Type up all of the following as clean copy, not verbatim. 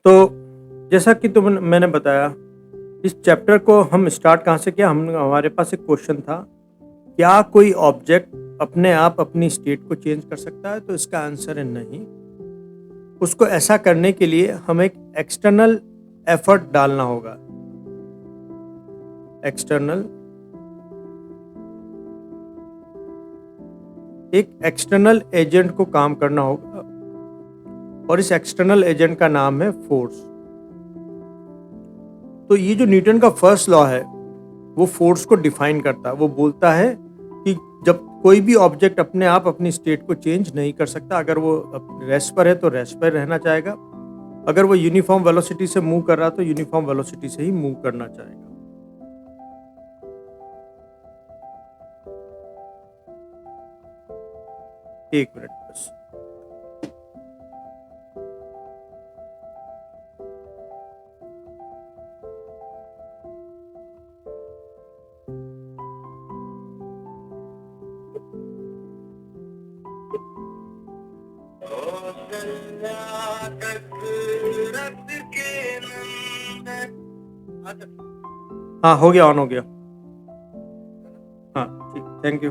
तो जैसा कि मैंने बताया, इस चैप्टर को हम स्टार्ट कहाँ से किया। हमारे पास एक क्वेश्चन था, क्या कोई ऑब्जेक्ट अपने आप अपनी स्टेट को चेंज कर सकता है? तो इसका आंसर है नहीं। उसको ऐसा करने के लिए हमें एक एक्सटर्नल एफर्ट डालना होगा। एक एक्सटर्नल एजेंट को काम करना होगा और इस एक्सटर्नल एजेंट का नाम है फोर्स। तो ये जो न्यूटन का फर्स्ट लॉ है वो फोर्स को डिफाइन करता है। वो बोलता है कि जब कोई भी ऑब्जेक्ट अपने आप अपनी स्टेट को चेंज नहीं कर सकता, अगर वो रेस्ट पर है तो रेस्ट पर रहना चाहेगा, अगर वो यूनिफॉर्म वेलोसिटी से मूव कर रहा तो यूनिफॉर्म वेलोसिटी से ही मूव करना चाहेगा। एक मिनट बस। हाँ, हो गया, ऑन हो गया। हाँ ठीक, थैंक यू।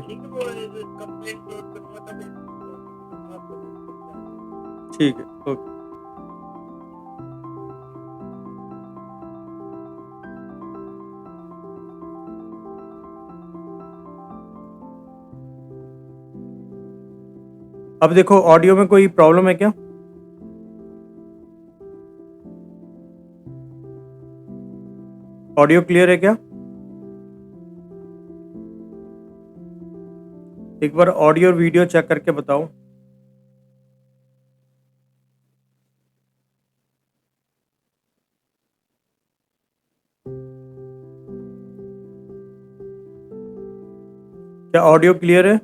ठीक है, ओके। अब देखो, ऑडियो में कोई प्रॉब्लम है क्या? ऑडियो क्लियर है क्या? एक बार ऑडियो और वीडियो चेक करके बताओ। क्या ऑडियो क्लियर है?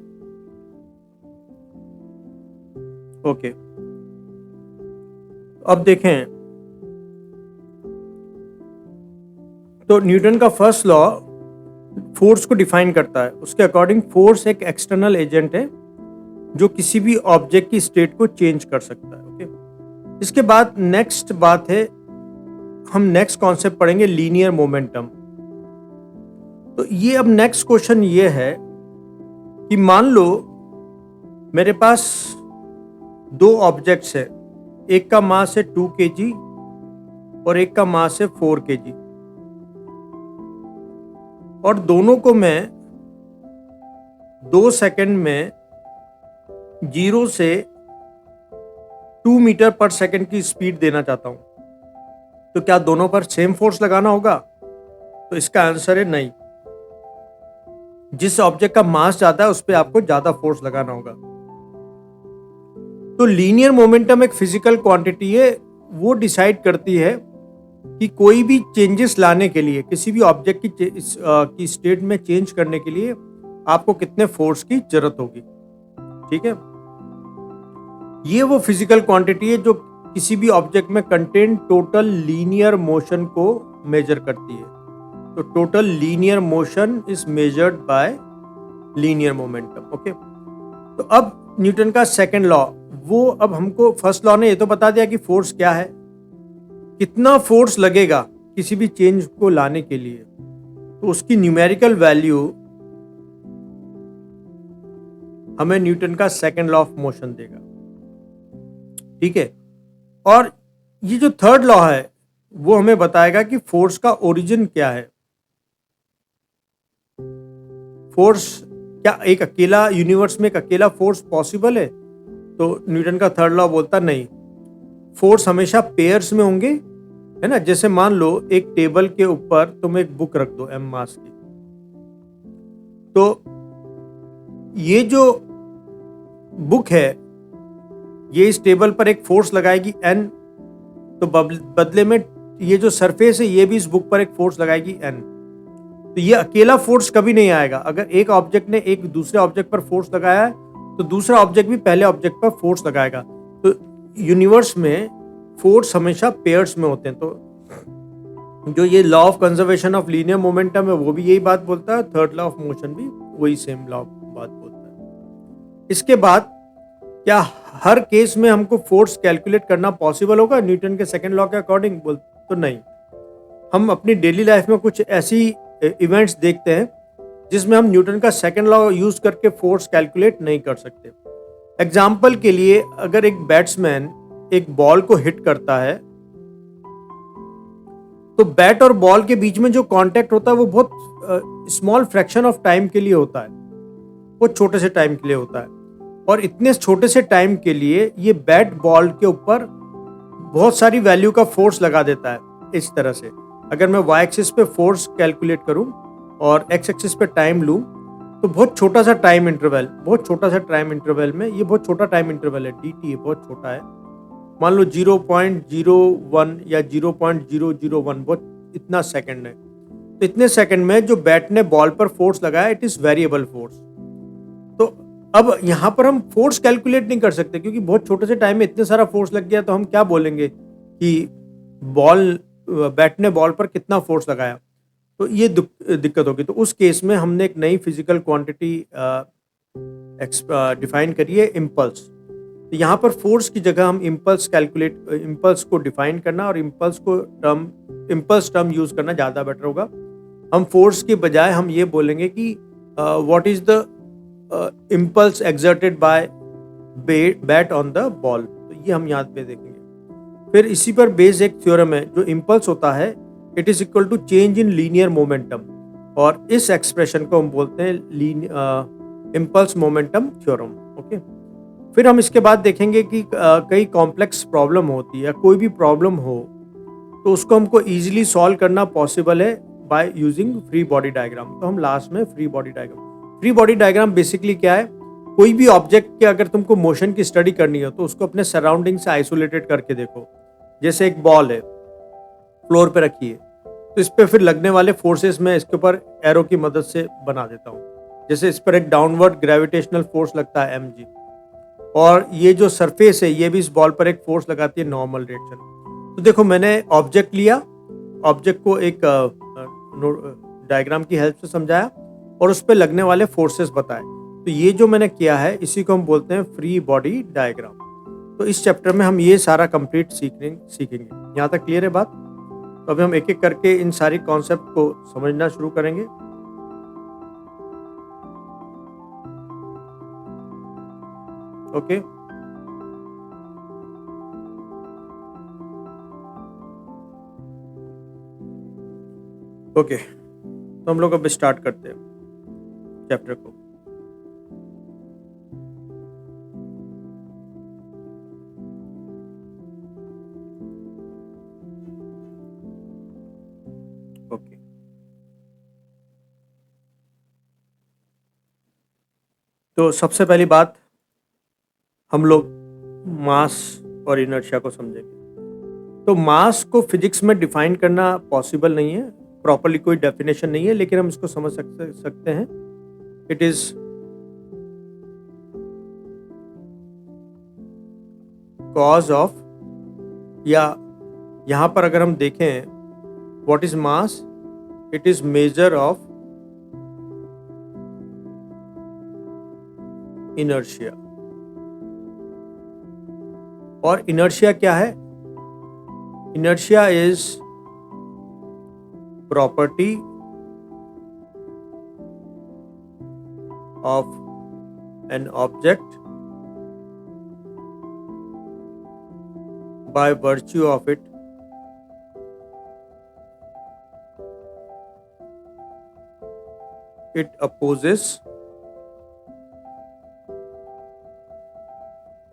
ओके। अब देखें, तो न्यूटन का फर्स्ट लॉ फोर्स को डिफाइन करता है। उसके अकॉर्डिंग फोर्स एक एक्सटर्नल एजेंट है जो किसी भी ऑब्जेक्ट की स्टेट को चेंज कर सकता है। ओके। इसके बाद नेक्स्ट बात है, हम नेक्स्ट कॉन्सेप्ट पढ़ेंगे लीनियर मोमेंटम। तो ये अब नेक्स्ट क्वेश्चन ये है कि मान लो मेरे पास दो ऑब्जेक्ट्स है, एक का मास है 2 kg और एक का मास है 4 kg, और दोनों को मैं 2 सेकंड में 0 से 2 मीटर पर सेकंड की स्पीड देना चाहता हूं। तो क्या दोनों पर सेम फोर्स लगाना होगा? तो इसका आंसर है नहीं। जिस ऑब्जेक्ट का मास ज्यादा है उस पर आपको ज्यादा फोर्स लगाना होगा। तो लीनियर मोमेंटम एक फिजिकल क्वांटिटी है, वो डिसाइड करती है कि कोई भी चेंजेस लाने के लिए, किसी भी ऑब्जेक्ट की स्टेट में चेंज करने के लिए आपको कितने फोर्स की जरूरत होगी। ठीक है, ये वो फिजिकल क्वांटिटी है जो किसी भी ऑब्जेक्ट में कंटेन टोटल लीनियर मोशन को मेजर करती है। तो total linear motion is measured by linear momentum. Okay. तो अब न्यूटन का सेकंड लॉ, वो अब हमको फर्स्ट लॉ ने ये तो बता दिया कि फोर्स क्या है, कितना फोर्स लगेगा किसी भी चेंज को लाने के लिए, तो उसकी न्यूमेरिकल वैल्यू हमें न्यूटन का सेकंड लॉ ऑफ मोशन देगा। ठीक है। और ये जो थर्ड लॉ है वो हमें बताएगा कि फोर्स का ओरिजिन क्या है। फोर्स क्या एक अकेला यूनिवर्स में एक अकेला फोर्स पॉसिबल है? तो न्यूटन का थर्ड लॉ बोलता नहीं, फोर्स हमेशा पेयर्स में होंगे, है ना। जैसे मान लो एक टेबल के ऊपर तुम एक बुक रख दो m मास की, तो ये जो बुक है ये इस टेबल पर एक फोर्स लगाएगी n, तो बदले में ये जो सरफेस है ये भी इस बुक पर एक फोर्स लगाएगी n। तो ये अकेला फोर्स कभी नहीं आएगा। अगर एक ऑब्जेक्ट ने एक दूसरे ऑब्जेक्ट पर फोर्स लगाया है तो दूसरा ऑब्जेक्ट भी पहले ऑब्जेक्ट पर फोर्स लगाएगा। तो यूनिवर्स में फोर्स हमेशा पेयर्स में होते हैं। तो जो ये law of conservation of linear momentum है वो भी यही बात बोलता है, थर्ड लॉ ऑफ मोशन भी वही सेम लॉ बात बोलता है। इसके बाद क्या हर केस में हमको फोर्स कैलकुलेट करना पॉसिबल होगा न्यूटन के सेकंड लॉ के अकॉर्डिंग? बोल तो नहीं। हम अपनी डेली लाइफ में कुछ ऐसी इवेंट्स देखते हैं जिसमें हम न्यूटन का सेकंड लॉ यूज करके फोर्स कैलकुलेट नहीं कर सकते। एग्जाम्पल के लिए, अगर एक बैट्समैन एक बॉल को हिट करता है तो बैट और बॉल के बीच में जो कांटेक्ट होता है वो बहुत स्मॉल फ्रैक्शन ऑफ टाइम के लिए होता है, बहुत छोटे से टाइम के लिए होता है। और इतने छोटे से टाइम के लिए ये बैट बॉल के ऊपर बहुत सारी वैल्यू का फोर्स लगा देता है। इस तरह से अगर मैं वाई एक्सिस पे फोर्स कैलकुलेट करूं और एक्स एक्सिस पे टाइम लूं तो बहुत छोटा सा टाइम इंटरवल में, ये बहुत छोटा टाइम इंटरवल है, डी टी बहुत छोटा है, मान लो 0.01 या 0.001, बहुत इतना सेकंड है। तो इतने सेकंड में जो बैट ने बॉल पर फोर्स लगाया, इट इज वेरिएबल फोर्स। तो अब यहाँ पर हम फोर्स कैलकुलेट नहीं कर सकते क्योंकि बहुत छोटे से टाइम में इतने सारा फोर्स लग गया, तो हम क्या बोलेंगे कि बैट ने बॉल पर कितना फोर्स लगाया, तो ये दिक्कत होगी। तो उस केस में हमने एक नई फिजिकल क्वांटिटी डिफाइन करी है, इम्पल्स। तो यहाँ पर फोर्स की जगह हम इम्पल्स को डिफाइन करना और इम्पल्स टर्म यूज करना ज़्यादा बेटर होगा। हम फोर्स के बजाय हम ये बोलेंगे कि what is the impulse exerted by bat on the ball. तो ये हम यहाँ पे देखेंगे। फिर इसी पर बेस्ड एक थ्योरम है, जो इम्पल्स होता है it is equal to change in linear momentum, और इस एक्सप्रेशन को हम बोलते हैं इम्पल्स मोमेंटम थ्योरम। ओके, फिर हम इसके बाद देखेंगे कि कई कॉम्प्लेक्स प्रॉब्लम होती है, कोई भी प्रॉब्लम हो तो उसको हमको इजीली सॉल्व करना पॉसिबल है by using free body diagram. तो हम लास्ट में फ्री बॉडी डायग्राम बेसिकली क्या है, कोई भी ऑब्जेक्ट के अगर तुमको मोशन की स्टडी करनी हो तो उसको अपने सराउंडिंग से आइसोलेटेड करके देखो। जैसे एक बॉल है, फ्लोर पे रखी है, तो इस पे फिर लगने वाले फोर्सेस मैं इसके ऊपर एरो की मदद से बना देता हूँ। जैसे इस पर एक डाउनवर्ड ग्रेविटेशनल फोर्स लगता है mg, और ये जो सरफेस है ये भी इस बॉल पर एक फोर्स लगाती है नॉर्मल डायरेक्शन। तो देखो, मैंने ऑब्जेक्ट लिया, ऑब्जेक्ट को एक डायग्राम की हेल्प से समझाया और उस पर लगने वाले फोर्सेस बताए। तो ये जो मैंने किया है इसी को हम बोलते हैं फ्री बॉडी डायग्राम। तो इस चैप्टर में हम ये सारा कंप्लीट सीखेंगे। यहाँ तक क्लियर है बात? तो अभी हम एक एक करके इन सारी कॉन्सेप्ट को समझना शुरू करेंगे। ओके, तो हम लोग अब स्टार्ट करते हैं चैप्टर को। ओके, तो सबसे पहली बात हम लोग मास और इनर्शिया को समझेंगे। तो मास को फिजिक्स में डिफाइन करना पॉसिबल नहीं है, प्रॉपरली कोई डेफिनेशन नहीं है, लेकिन हम इसको समझ सकते हैं। इट इज कॉज ऑफ, या यहाँ पर अगर हम देखें what is mass, it is measure of inertia. और इनर्शिया क्या है? Inertia is property of an object by virtue of it opposes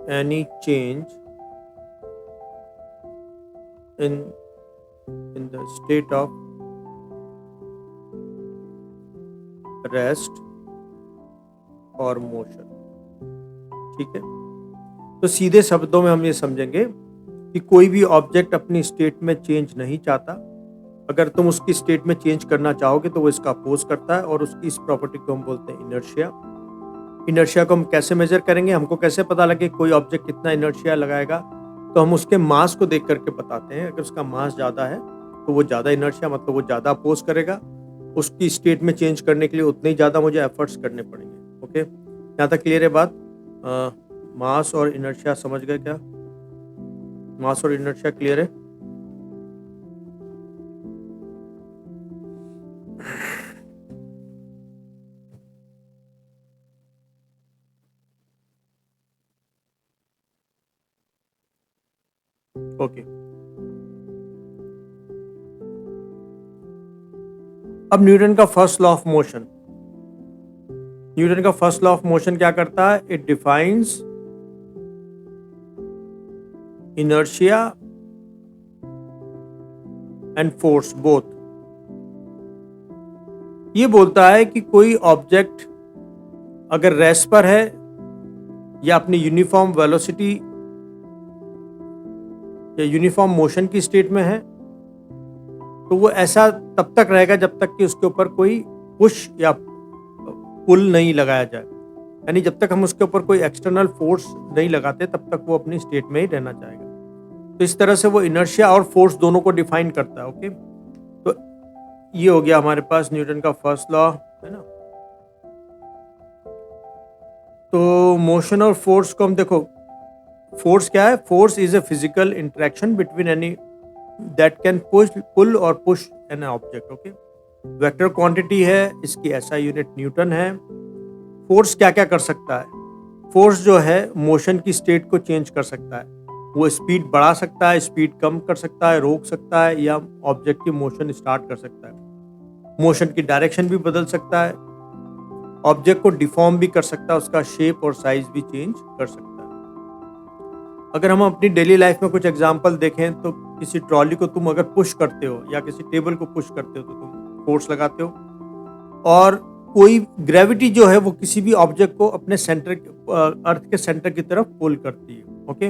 any change in the state of rest or motion। ठीक है, तो सीधे शब्दों में हम ये समझेंगे कि कोई भी ऑब्जेक्ट अपनी स्टेट में चेंज नहीं चाहता। अगर तुम उसकी स्टेट में चेंज करना चाहोगे तो वो इसका अपोज करता है, और उसकी इस प्रॉपर्टी को हम बोलते हैं इनर्शिया। इनर्शिया को हम कैसे मेजर करेंगे? हमको कैसे पता लगे कोई ऑब्जेक्ट कितना इनर्शिया लगाएगा? तो हम उसके मास को देख करके बताते हैं। अगर उसका मास ज़्यादा है तो वो ज़्यादा इनर्शिया, मतलब वो ज़्यादा अपोज करेगा। उसकी स्टेट में चेंज करने के लिए उतने ही ज़्यादा मुझे एफर्ट्स करने पड़ेंगे। ओके, यहाँ तक क्लियर है बात? मास और इनर्शिया समझ गए क्या? मास और इनर्शिया क्लियर है? ओके। अब न्यूटन का first law of motion, Newton का फर्स्ट लॉ ऑफ मोशन क्या करता है? It defines inertia and force both. ये बोलता है कि कोई ऑब्जेक्ट अगर रेस्ट पर है या अपनी यूनिफॉर्म वेलोसिटी या यूनिफॉर्म मोशन की स्टेट में है, तो वो ऐसा तब तक रहेगा जब तक कि उसके ऊपर कोई पुश या पुल नहीं लगाया जाए। यानी जब तक हम उसके ऊपर कोई एक्सटर्नल फोर्स नहीं लगाते तब तक वो अपनी स्टेट में ही रहना चाहेगा। तो इस तरह से वो इनर्शिया और फोर्स दोनों को डिफाइन करता है। ओके, तो ये हो गया हमारे पास न्यूटन का फर्स्ट लॉ, है ना। तो मोशन और फोर्स को हम देखो, फोर्स क्या है? Force is a physical interaction between any that can pull और push an object. Okay, vector quantity है, इसकी एसआई यूनिट न्यूटन है। फोर्स क्या क्या कर सकता है? फोर्स जो है मोशन की स्टेट को चेंज कर सकता है। वो स्पीड बढ़ा सकता है, स्पीड कम कर सकता है, रोक सकता है, या ऑब्जेक्ट की मोशन स्टार्ट कर सकता है। मोशन की डायरेक्शन भी बदल सकता है, ऑब्जेक्ट को डिफॉर्म भी कर सकता है, उसका शेप और साइज भी चेंज कर सकता है। अगर हम अपनी डेली लाइफ में कुछ एग्जांपल देखें तो किसी ट्रॉली को तुम अगर पुश करते हो या किसी टेबल को पुश करते हो तो तुम फोर्स लगाते हो, और कोई ग्रेविटी जो है वो किसी भी ऑब्जेक्ट को अपने सेंटर, अर्थ के सेंटर की तरफ पुल करती है। ओके,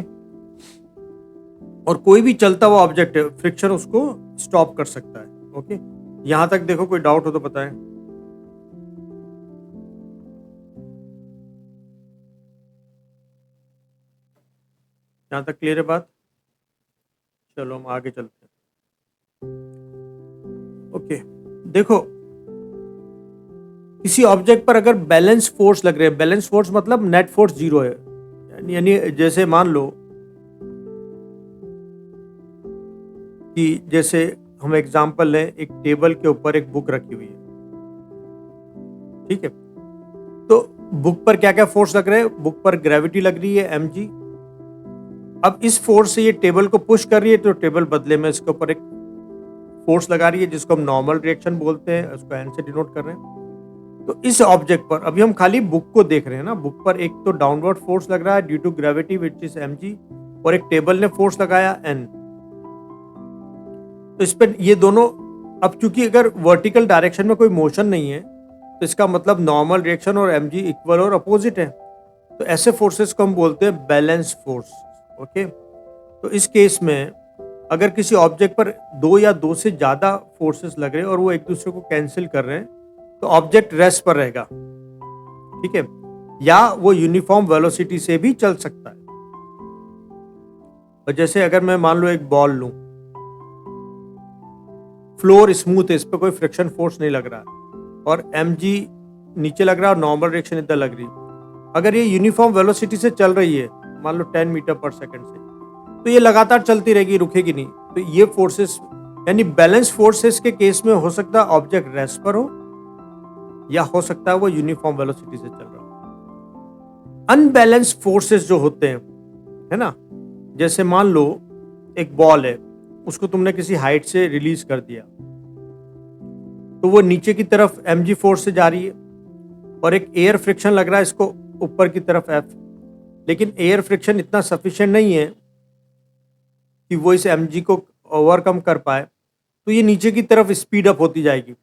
और कोई भी चलता हुआ ऑब्जेक्ट है, फ्रिक्शन उसको स्टॉप कर सकता है। ओके, यहां तक देखो, कोई डाउट हो तो बताएं। यहां तक क्लियर है बात? चलो हम आगे चलते हैं। ओके, देखो, किसी ऑब्जेक्ट पर अगर बैलेंस फोर्स लग रहे हैं, बैलेंस फोर्स मतलब नेट फोर्स जीरो है, यानी जैसे मान लो कि जैसे हम एग्जांपल लें, एक टेबल के ऊपर एक बुक रखी हुई है, ठीक है। तो बुक पर क्या क्या फोर्स लग रहे हैं? बुक पर ग्रेविटी लग रही है, mg। अब इस फोर्स से ये टेबल को पुश कर रही है, तो टेबल बदले में इसके ऊपर एक फोर्स लगा रही है जिसको हम नॉर्मल रिएक्शन बोलते हैं, उसको n से डिनोट कर रहे हैं। तो इस ऑब्जेक्ट पर अभी हम खाली बुक को देख रहे हैं ना, बुक पर एक तो डाउनवर्ड फोर्स लग रहा है due to gravity which is mg, और एक टेबल ने फोर्स लगाया n। तो इस पर ये दोनों, अब चूंकि अगर वर्टिकल डायरेक्शन में कोई मोशन नहीं है तो इसका मतलब नॉर्मल रिएक्शन और mg इक्वल और अपोजिट है। तो ऐसे फोर्सेस को हम बोलते हैं बैलेंस फोर्स। ओके, तो इस केस में अगर किसी ऑब्जेक्ट पर दो या दो से ज्यादा फोर्सेस लग रहे हैं और वो एक दूसरे को कैंसिल कर रहे हैं, तो ऑब्जेक्ट रेस्ट पर रहेगा, ठीक है, या वो यूनिफॉर्म वेलोसिटी से भी चल सकता है। और जैसे अगर मैं मान लो एक बॉल लूं, फ्लोर स्मूथ है, इस पर कोई फ्रिक्शन फोर्स नहीं लग रहा है, और mg नीचे लग रहा है और नॉर्मल रिएक्शन इधर लग रही है। अगर ये यूनिफॉर्म वेलोसिटी से चल रही है, मान लो 10 मीटर पर सेकंड से, तो ये लगातार चलती रहेगी, रुकेगी नहीं। तो ये फोर्सेस यानी बैलेंस फोर्सेस के केस में हो सकता है ऑब्जेक्ट रेस्ट पर हो, या हो सकता है वो यूनिफॉर्म वेलोसिटी से चल रहा हो। अनबैलेंस फोर्सेस जो होते हैं, है ना, जैसे मान लो एक बॉल है, उसको तुमने किसी हाइट से रिलीज कर दिया, तो वो नीचे की तरफ mg फोर्स से जा रही है, और एक एयर फ्रिक्शन लग रहा है इसको ऊपर की तरफ F, लेकिन एयर फ्रिक्शन इतना सफिशिएंट नहीं है कि वो इस mg को ओवरकम कर पाए, तो ये नीचे की तरफ स्पीड अप होती जाएगी।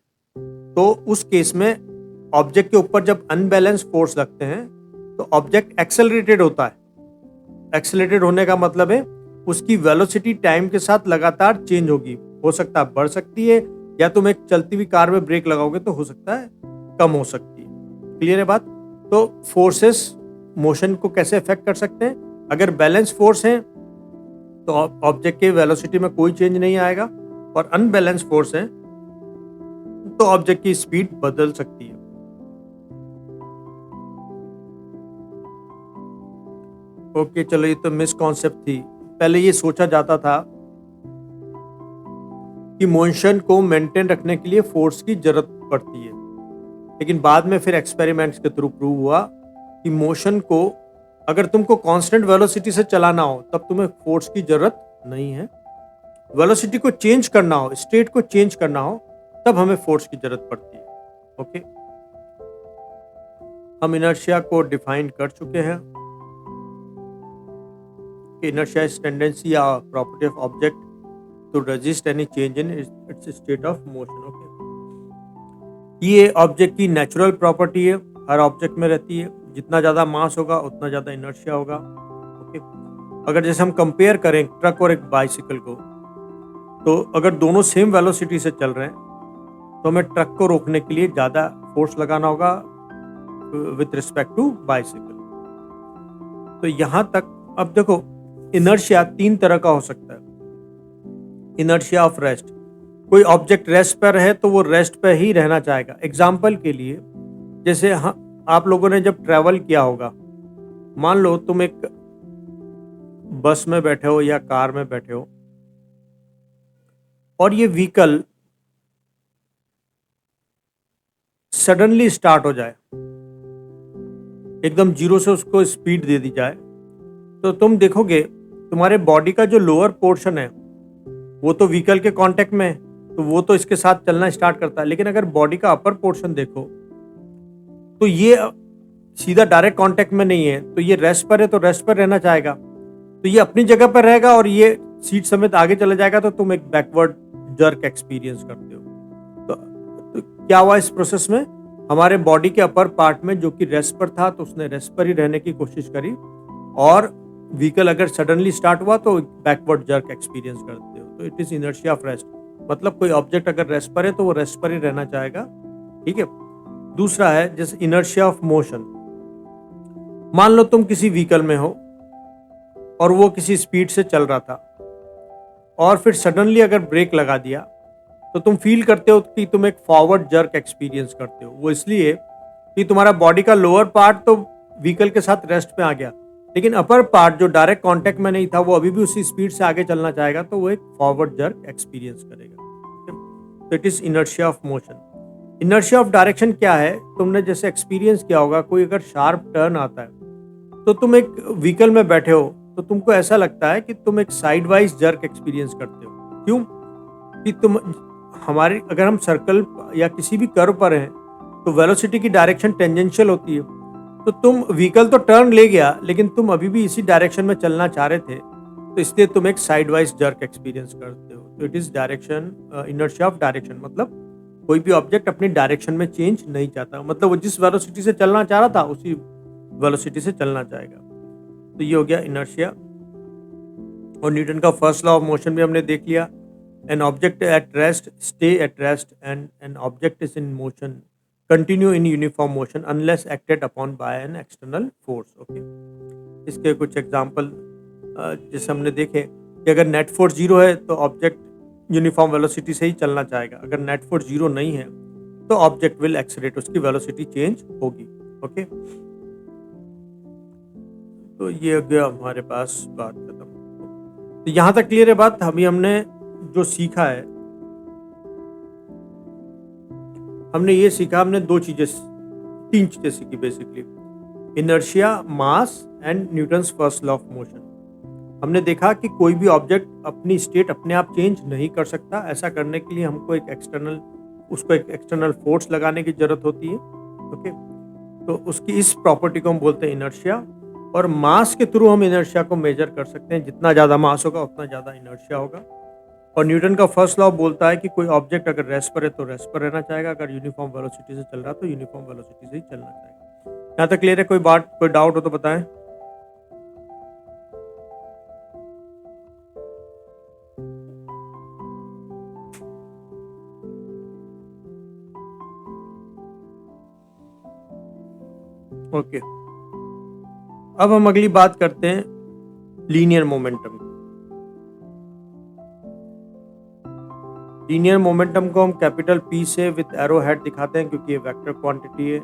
तो उस केस में ऑब्जेक्ट के ऊपर जब अनबैलेंस फोर्स लगते हैं तो ऑब्जेक्ट एक्सेलरेटेड होता है। एक्सेलरेटेड होने का मतलब है उसकी वेलोसिटी टाइम के साथ लगातार चेंज होगी, हो सकता है बढ़ सकती है, या तुम एक चलती हुई कार में ब्रेक लगाओगे तो हो सकता है कम हो सकती है। क्लियर है बात? तो फोर्सेस मोशन को कैसे अफेक्ट कर सकते हैं? अगर बैलेंस फोर्स है तो ऑब्जेक्ट के वेलोसिटी में कोई चेंज नहीं आएगा, और अनबैलेंस फोर्स है तो ऑब्जेक्ट की स्पीड बदल सकती है। ओके, चलो ये तो मिसकॉन्सेप्ट थी। पहले ये सोचा जाता था कि मोशन को मेंटेन रखने के लिए फोर्स की जरूरत पड़ती है, लेकिन बाद में फिर एक्सपेरिमेंट्स के थ्रू प्रूव हुआ कि मोशन को अगर तुमको कांस्टेंट वेलोसिटी से चलाना हो तब तुम्हें फोर्स की जरूरत नहीं है। वेलोसिटी को चेंज करना हो, स्टेट को चेंज करना हो, तब हमें फोर्स की जरूरत पड़ती है। ओके, हम इनर्शिया को डिफाइन कर चुके हैं। इनर्शिया इज टेंडेंसी या property of object to resist any change in its state of motion. Okay, ये ऑब्जेक्ट की नेचुरल प्रॉपर्टी है, हर ऑब्जेक्ट में रहती है। जितना ज्यादा मास होगा उतना ज्यादा इनर्शिया होगा। ओके, अगर जैसे हम कंपेयर करें ट्रक और एक बाइसिकल को, तो अगर दोनों सेम वेलोसिटी से चल रहे हैं तो हमें ट्रक को रोकने के लिए ज्यादा फोर्स लगाना होगा विथ रिस्पेक्ट टू बाइसिकल। तो यहां तक अब देखो, इनर्शिया 3 तरह का हो सकता है। इनर्शिया ऑफ रेस्ट, कोई ऑब्जेक्ट रेस्ट पर है तो वो रेस्ट पर ही रहना चाहेगा। एग्जाम्पल के लिए, जैसे आप लोगों ने जब ट्रैवल किया होगा, मान लो तुम एक बस में बैठे हो या कार में बैठे हो और ये व्हीकल सडनली स्टार्ट हो जाए, एकदम जीरो से उसको स्पीड दे दी जाए, तो तुम देखोगे तुम्हारे बॉडी का जो लोअर पोर्शन है वो तो व्हीकल के कांटेक्ट में है, तो वो तो इसके साथ चलना स्टार्ट करता है। लेकिन अगर बॉडी का अपर पोर्शन देखो तो ये सीधा डायरेक्ट कांटेक्ट में नहीं है, तो ये रेस्ट पर है तो रेस्ट पर रहना चाहेगा, तो ये अपनी जगह पर रहेगा और ये सीट समेत आगे चला जाएगा, तो तुम एक बैकवर्ड जर्क एक्सपीरियंस करते हो। तो क्या हुआ इस प्रोसेस में, हमारे बॉडी के अपर पार्ट में जो कि रेस्ट पर था तो उसने रेस्ट पर ही रहने की कोशिश करी, और व्हीकल अगर सडनली स्टार्ट हुआ तो बैकवर्ड जर्क एक्सपीरियंस करते हो। तो it is inertia of rest, मतलब कोई ऑब्जेक्ट अगर रेस्ट पर है तो वो रेस्ट पर ही रहना चाहेगा। ठीक है। दूसरा है जैसे इनर्शिया ऑफ मोशन। मान लो तुम किसी व्हीकल में हो और वो किसी स्पीड से चल रहा था और फिर सडनली अगर ब्रेक लगा दिया तो तुम फील करते हो कि तुम एक फॉरवर्ड जर्क एक्सपीरियंस करते हो। वो इसलिए कि तुम्हारा बॉडी का लोअर पार्ट तो व्हीकल के साथ रेस्ट पे आ गया, लेकिन अपर पार्ट जो डायरेक्ट कांटेक्ट में नहीं था वो अभी भी उसी स्पीड से आगे चलना चाहेगा, तो वो एक फॉरवर्ड जर्क एक्सपीरियंस करेगा। तो it is inertia of motion. Inertia of direction क्या है, तुमने जैसे एक्सपीरियंस किया होगा, कोई अगर शार्प टर्न आता है तो तुम एक व्हीकल में बैठे हो तो तुमको ऐसा लगता है कि तुम एक साइड वाइज जर्क एक्सपीरियंस करते हो। क्यों? कि तुम हमारे अगर हम सर्कल या किसी भी कर्व पर हैं तो वेलोसिटी की डायरेक्शन टेंजेंशियल होती है, तो तुम व्हीकल तो टर्न ले गया लेकिन तुम अभी भी इसी डायरेक्शन में चलना चाह रहे थे, तो इसलिए तुम एक साइड वाइज जर्क एक्सपीरियंस करते हो। तो it is direction, inertia of direction, मतलब कोई भी ऑब्जेक्ट अपनी डायरेक्शन में चेंज नहीं चाहता, मतलब वो जिस वेलोसिटी से चलना चाह रहा था उसी वेलोसिटी से चलना चाहेगा। तो ये हो गया इनर्शिया। और न्यूटन का फर्स्ट लॉ ऑफ मोशन भी हमने देख लिया। An object at rest stay at rest and an object is in motion continue in uniform motion unless acted upon bye an external force. Okay, इसके कुछ example जैसे हमने देखे कि अगर नेट फोर्स 0 है तो ऑब्जेक्ट यूनिफॉर्म वेलोसिटी से ही चलना चाहेगा। अगर नेट फोर्स 0 नहीं है तो ऑब्जेक्ट विल एक्सेलरेट, उसकी वेलोसिटी चेंज होगी। ओके, तो ये हो गया हमारे पास बात खत्म। तो यहां तक क्लियर है बात। अभी हमने जो सीखा है, हमने ये सीखा, हमने 3 चीजें सीखी basically, inertia, mass and Newton's first law of motion. हमने देखा कि कोई भी ऑब्जेक्ट अपनी स्टेट अपने आप चेंज नहीं कर सकता। ऐसा करने के लिए हमको एक एक्सटर्नल फोर्स लगाने की जरूरत होती है। ओके, तो उसकी इस प्रॉपर्टी को हम बोलते हैं इनर्शिया। और मास के थ्रू हम इनर्शिया को मेजर कर सकते हैं, जितना ज्यादा मास होगा उतना ज्यादा इनर्शिया होगा। और न्यूटन का फर्स्ट लॉ बोलता है कि कोई ऑब्जेक्ट अगर रेस्ट पर है तो रेस्ट पर रहना चाहेगा, अगर यूनिफॉर्म वेलोसिटी से चल रहा है तो यूनिफॉर्म वेलोसिटी से ही चलना चाहेगा। यहाँ तक क्लियर है? कोई बात, कोई डाउट हो तो बताएं। ओके, अब हम अगली बात करते हैं लीनियर मोमेंटम की। लीनियर मोमेंटम को हम कैपिटल P से विथ एरो हेड दिखाते हैं क्योंकि ये वेक्टर क्वांटिटी है।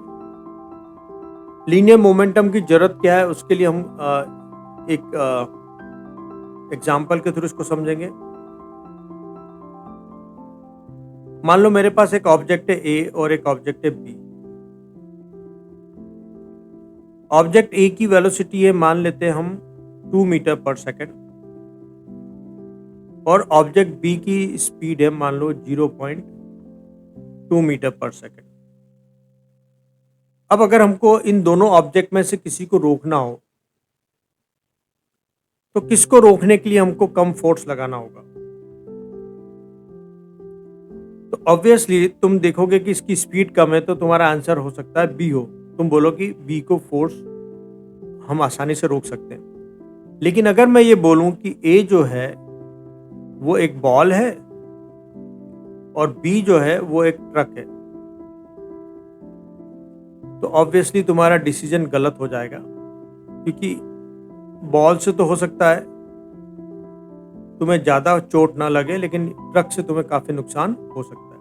लीनियर मोमेंटम की जरूरत क्या है, उसके लिए हम एक एग्जाम्पल के थ्रू इसको समझेंगे। मान लो मेरे पास एक ऑब्जेक्ट है ए और एक ऑब्जेक्ट है बी। ऑब्जेक्ट ए की वेलोसिटी है, मान लेते हैं हम 2 मीटर पर सेकेंड, और ऑब्जेक्ट बी की स्पीड है मान लो 0.2 मीटर पर सेकेंड। अब अगर हमको इन दोनों ऑब्जेक्ट में से किसी को रोकना हो तो किसको रोकने के लिए हमको कम फोर्स लगाना होगा? तो ऑब्वियसली तुम देखोगे कि इसकी स्पीड कम है, तो तुम्हारा आंसर हो सकता है बी हो। तुम बोलो कि बी को फोर्स हम आसानी से रोक सकते हैं। लेकिन अगर मैं ये बोलूं कि ए जो है वो एक बॉल है और बी जो है वो एक ट्रक है, तो ऑब्वियसली तुम्हारा डिसीजन गलत हो जाएगा, क्योंकि बॉल से तो हो सकता है तुम्हें ज्यादा चोट ना लगे, लेकिन ट्रक से तुम्हें काफी नुकसान हो सकता है।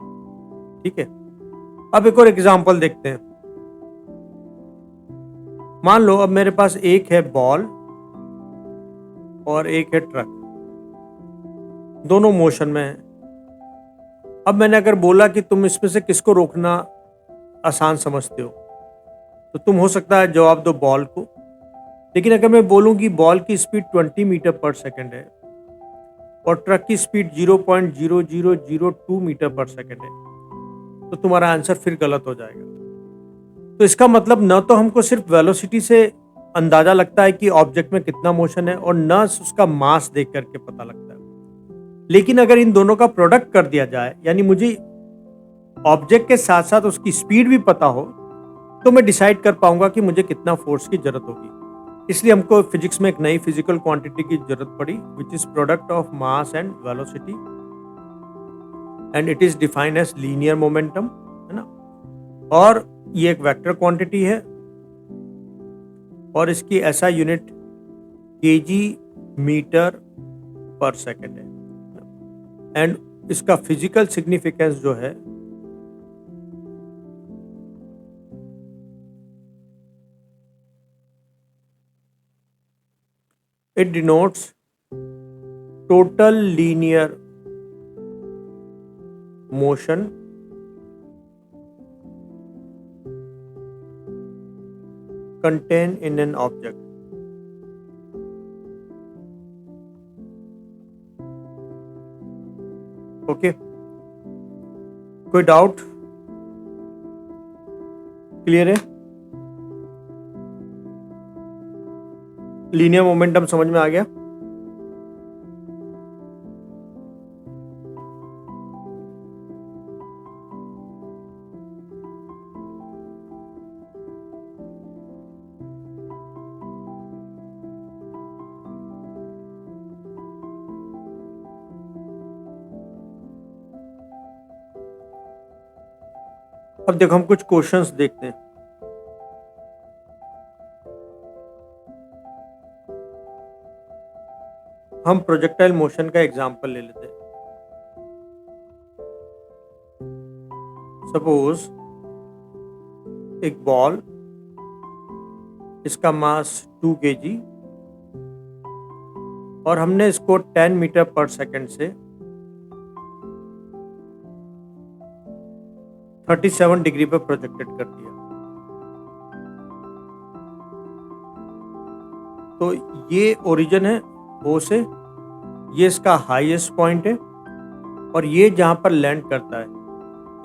ठीक है, अब एक और एग्जांपल देखते हैं। मान लो अब मेरे पास एक है बॉल और एक है ट्रक, दोनों मोशन में है। अब मैंने अगर बोला कि तुम इसमें से किसको रोकना आसान समझते हो, तो तुम हो सकता है जवाब दो बॉल को। लेकिन अगर मैं बोलूं कि बॉल की स्पीड 20 मीटर पर सेकंड है और ट्रक की स्पीड 0.0002 मीटर पर सेकंड है, तो तुम्हारा आंसर फिर गलत हो जाएगा। तो इसका मतलब न तो हमको सिर्फ वेलोसिटी से अंदाजा लगता है कि ऑब्जेक्ट में कितना मोशन है, और न उसका मास देख करके पता लगता है। लेकिन अगर इन दोनों का प्रोडक्ट कर दिया जाए, यानी मुझे ऑब्जेक्ट के साथ साथ उसकी स्पीड भी पता हो, तो मैं डिसाइड कर पाऊंगा कि मुझे कितना फोर्स की जरूरत होगी। इसलिए हमको फिजिक्स में एक नई फिजिकल क्वांटिटी की जरूरत पड़ी, which is product of mass and velocity, and it is defined as linear momentum, है ना। और ये एक वेक्टर क्वांटिटी है और इसकी ऐसा unit KG metre per second है। एंड इसका फिजिकल सिग्निफिकेंस जो है it denotes total linear motion contained in an object. Okay, कोई डाउट? क्लियर है? लीनियर मोमेंटम समझ में आ गया? अब देखो हम कुछ क्वेश्चंस देखते हैं। हम प्रोजेक्टाइल मोशन का एग्जांपल ले लेते हैं। सपोज एक बॉल, इसका मास 2 kg, और हमने इसको 10 मीटर पर सेकंड से 37 डिग्री पर प्रोजेक्टेड कर दिया। तो ये ओरिजिन है ओ से, ये इसका हाईएस्ट पॉइंट है, और ये जहां पर लैंड करता है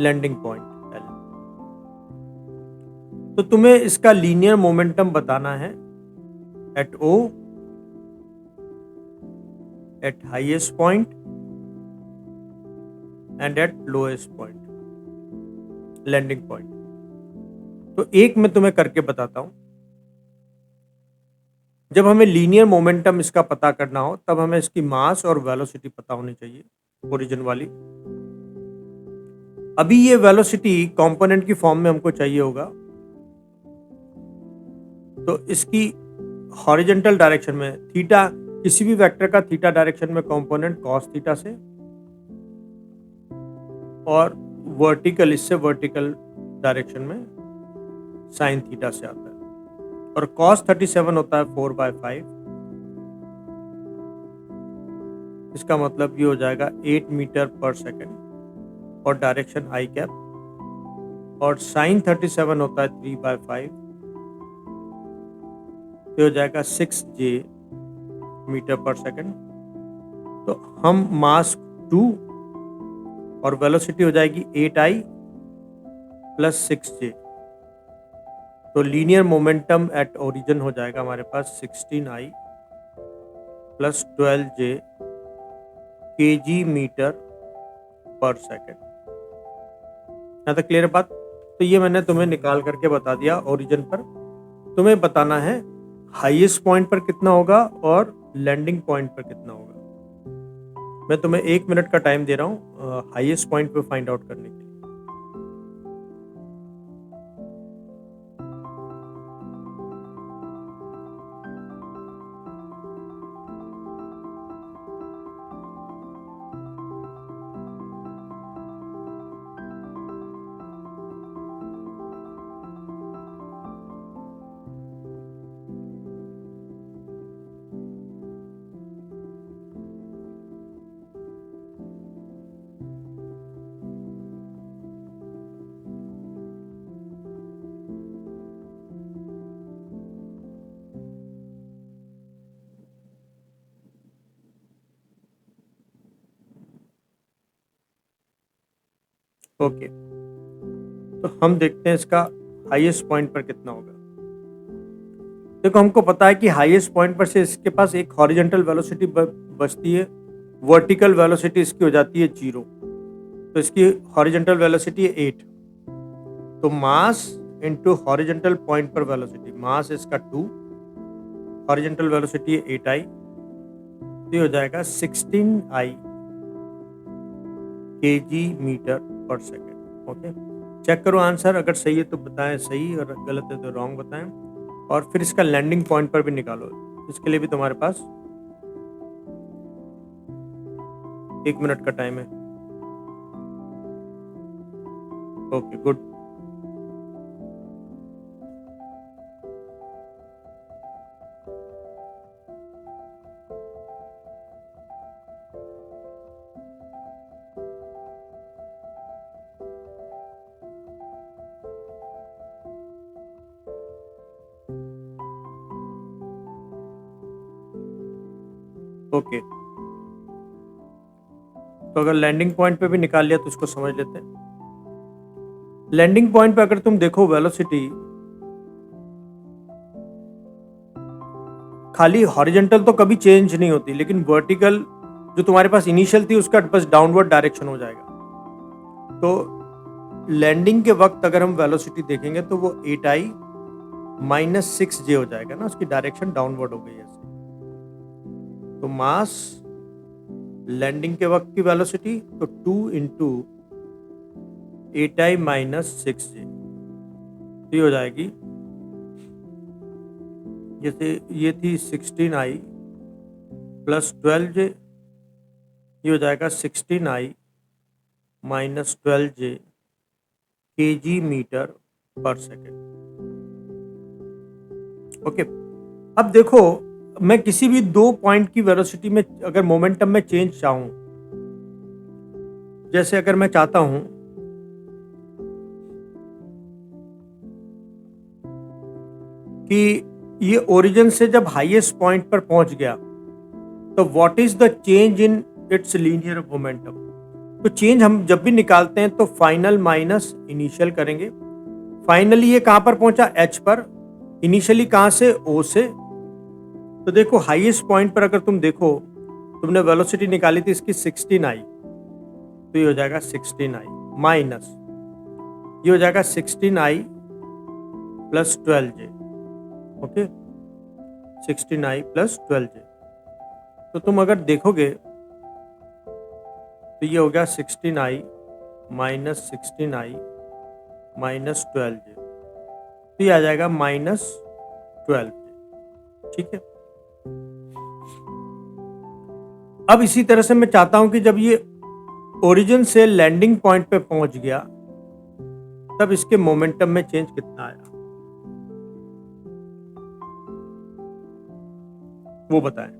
लैंडिंग पॉइंट एल। तो तुम्हें इसका लीनियर मोमेंटम बताना है at O, at highest point and at lowest point, landing point. तो एक मैं तुम्हें करके बताता हूं। जब हमें लीनियर मोमेंटम इसका पता करना हो, तब हमें इसकी मास और वेलोसिटी पता होनी चाहिए, ओरिजिन वाली। अभी ये वेलोसिटी कंपोनेंट की फॉर्म में हमको चाहिए होगा, तो इसकी हॉरिजॉन्टल डायरेक्शन में थीटा, किसी भी वेक्टर का थीटा डायरेक्शन में कंपोनेंट कॉस थीटा से, और वर्टिकल, इससे वर्टिकल डायरेक्शन में साइन थीटा से आता है। और cos 37 होता है 4/5, इसका मतलब ये हो जाएगा 8 मीटर पर सेकेंड और डायरेक्शन आई कैप, और साइन 37 होता है 3/5, तो हो जाएगा 6J मीटर पर सेकेंड। तो हम मास 2 और वेलोसिटी हो जाएगी 8I प्लस 6J, तो लीनियर मोमेंटम एट ओरिजिन हो जाएगा हमारे पास 16I plus 12J kg metre per second. यहाँ तक क्लियर बात? तो ये मैंने तुम्हें निकाल करके बता दिया ओरिजिन पर। तुम्हें बताना है हाईएस्ट पॉइंट पर कितना होगा और लैंडिंग पॉइंट पर कितना होगा। मैं तुम्हें 1 मिनट का टाइम दे रहा हूँ हाईएस्ट पॉइंट पे फाइंड आउट करने के लिए। ओके, तो हम देखते हैं इसका हाईएस्ट पॉइंट पर कितना होगा। देखो हमको पता है कि हाईएस्ट पॉइंट पर से इसके पास एक हॉरिजॉन्टल वेलोसिटी बचती है, वर्टिकल वेलोसिटी इसकी हो जाती है 0, तो इसकी हॉरिजॉन्टल वेलोसिटी है 8। तो मास इनटू हॉरिजॉन्टल पॉइंट पर वेलोसिटी, मास इसका 2, हॉरिजॉन्टल वेलोसिटी है 8I, तो ये हो जाएगा 16I kg metre per second. Okay, check करो आंसर, अगर सही है तो बताएं सही और गलत है तो रॉन्ग बताएं, और फिर इसका लैंडिंग पॉइंट पर भी निकालो। इसके लिए भी तुम्हारे पास 1 मिनट का टाइम है। Okay good. ओके, तो अगर लैंडिंग पॉइंट पे भी निकाल लिया तो इसको समझ लेते हैं। लैंडिंग पॉइंट पे अगर तुम देखो वेलोसिटी खाली हॉरिजॉन्टल तो कभी चेंज नहीं होती, लेकिन वर्टिकल जो तुम्हारे पास इनिशियल थी उसका बस डाउनवर्ड डायरेक्शन हो जाएगा। तो लैंडिंग के वक्त अगर हम वेलोसिटी देखेंगे तो वो 8I माइनस 6J हो जाएगा ना, उसकी डायरेक्शन डाउनवर्ड हो गई ऐसे। तो मास लैंडिंग के वक्त की वेलोसिटी तो 2 इंटू 8I माइनस 6J, तो ये हो जाएगी, जैसे ये थी 16I प्लस 12J, ये हो जाएगा 16I minus 12J kg metre per second. Okay, अब देखो मैं किसी भी 2 पॉइंट की वेलोसिटी में अगर मोमेंटम में चेंज चाहूं, जैसे अगर मैं चाहता हूं कि ये ओरिजिन से जब हाईएस्ट पॉइंट पर पहुंच गया तो what is the change in it's linear momentum, तो चेंज हम जब भी निकालते हैं तो फाइनल माइनस इनिशियल करेंगे। फाइनली ये कहां पर पहुंचा, एच पर, इनिशियली कहां से, ओ से। तो देखो हाईएस्ट पॉइंट पर अगर तुम देखो, तुमने वेलोसिटी निकाली थी इसकी 16I, तो ये हो जाएगा 16I माइनस, ये हो जाएगा 16I plus 12J। Okay, 16I plus 12J, तो तुम अगर देखोगे तो ये हो गया 16I minus 16I minus 12J, तो ये आ जाएगा माइनस 12J। ठीक है, अब इसी तरह से मैं चाहता हूं कि जब ये ओरिजिन से लैंडिंग पॉइंट पे पहुंच गया तब इसके मोमेंटम में चेंज कितना आया, वो बताएं।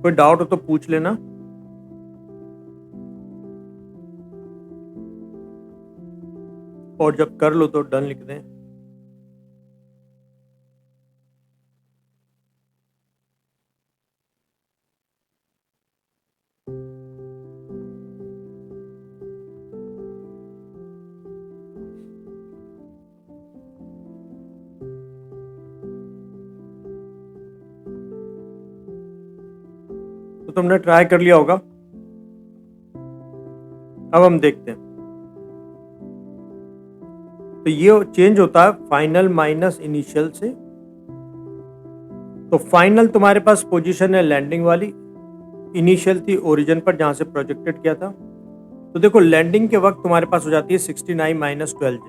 कोई डाउट हो तो पूछ लेना। और जब कर लो तो डन लिख दें। तो तुमने ट्राई कर लिया होगा। अब हम देखते हैं। तो ये चेंज होता है फाइनल माइनस इनिशियल से। तो फाइनल तुम्हारे पास पोजीशन है लैंडिंग वाली, इनिशियल थी ओरिजिन पर जहां से प्रोजेक्टेड किया था। तो देखो लैंडिंग के वक्त तुम्हारे पास हो जाती है 69 माइनस 12J,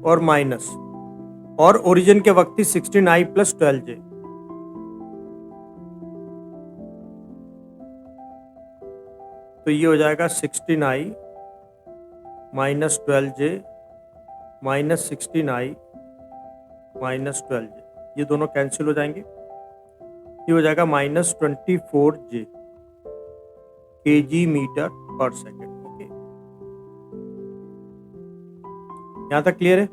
और माइनस, और ओरिजिन के वक्त थी 69 प्लस 12J। तो ये हो जाएगा 69 minus 12J minus 69 minus 12J, ये दोनों कैंसिल हो जाएंगे। ये हो जाएगा minus 24J kg metre per second. Okay, यहां तक क्लियर है?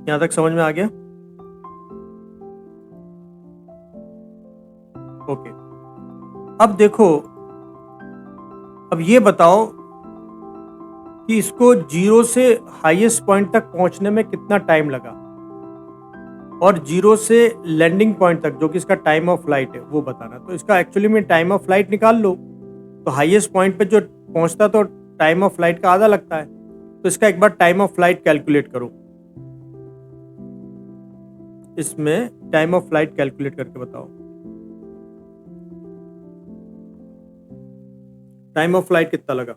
यहां तक समझ में आ गया? ओके, अब देखो, अब ये बताओ कि इसको जीरो से हाईएस्ट पॉइंट तक पहुंचने में कितना टाइम लगा, और जीरो से लैंडिंग पॉइंट तक जो कि इसका टाइम ऑफ फ्लाइट है वो बताना। तो इसका एक्चुअली में टाइम ऑफ फ्लाइट निकाल लो। तो हाईएस्ट पॉइंट पे जो पहुंचता तो टाइम ऑफ फ्लाइट का आधा लगता है। तो इसका एक बार टाइम ऑफ फ्लाइट कैलकुलेट करो। इसमें टाइम ऑफ फ्लाइट कैलकुलेट करके बताओ। टाइम ऑफ फ्लाइट कितना लगा?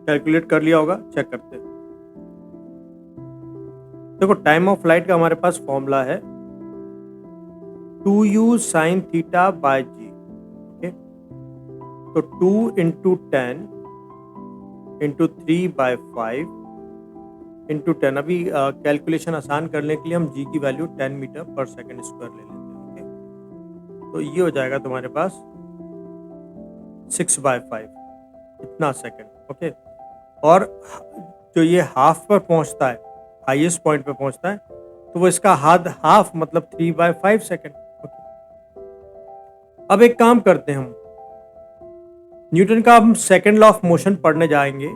कैलकुलेट कर लिया होगा, चेक करते हैं। देखो टाइम ऑफ फ्लाइट का हमारे पास फॉर्मूला है 2u sin theta by g. Okay, तो 2 इंटू 10 इंटू 3/5 इंटू 10। अभी कैलकुलेशन आसान करने के लिए हम जी की value 10 metre per second square ले लेते हैं। ओके, तो ये हो जाएगा तुम्हारे पास 6/5 इतना सेकेंड। ओके, और जो ये हाफ पर पहुंचता है, हाईएस्ट पॉइंट पे पहुंचता है, तो वो इसका हाफ मतलब 3/5 सेकेंड। अब एक काम करते हैं, हम न्यूटन का हम सेकेंड लॉ ऑफ मोशन पढ़ने जाएंगे।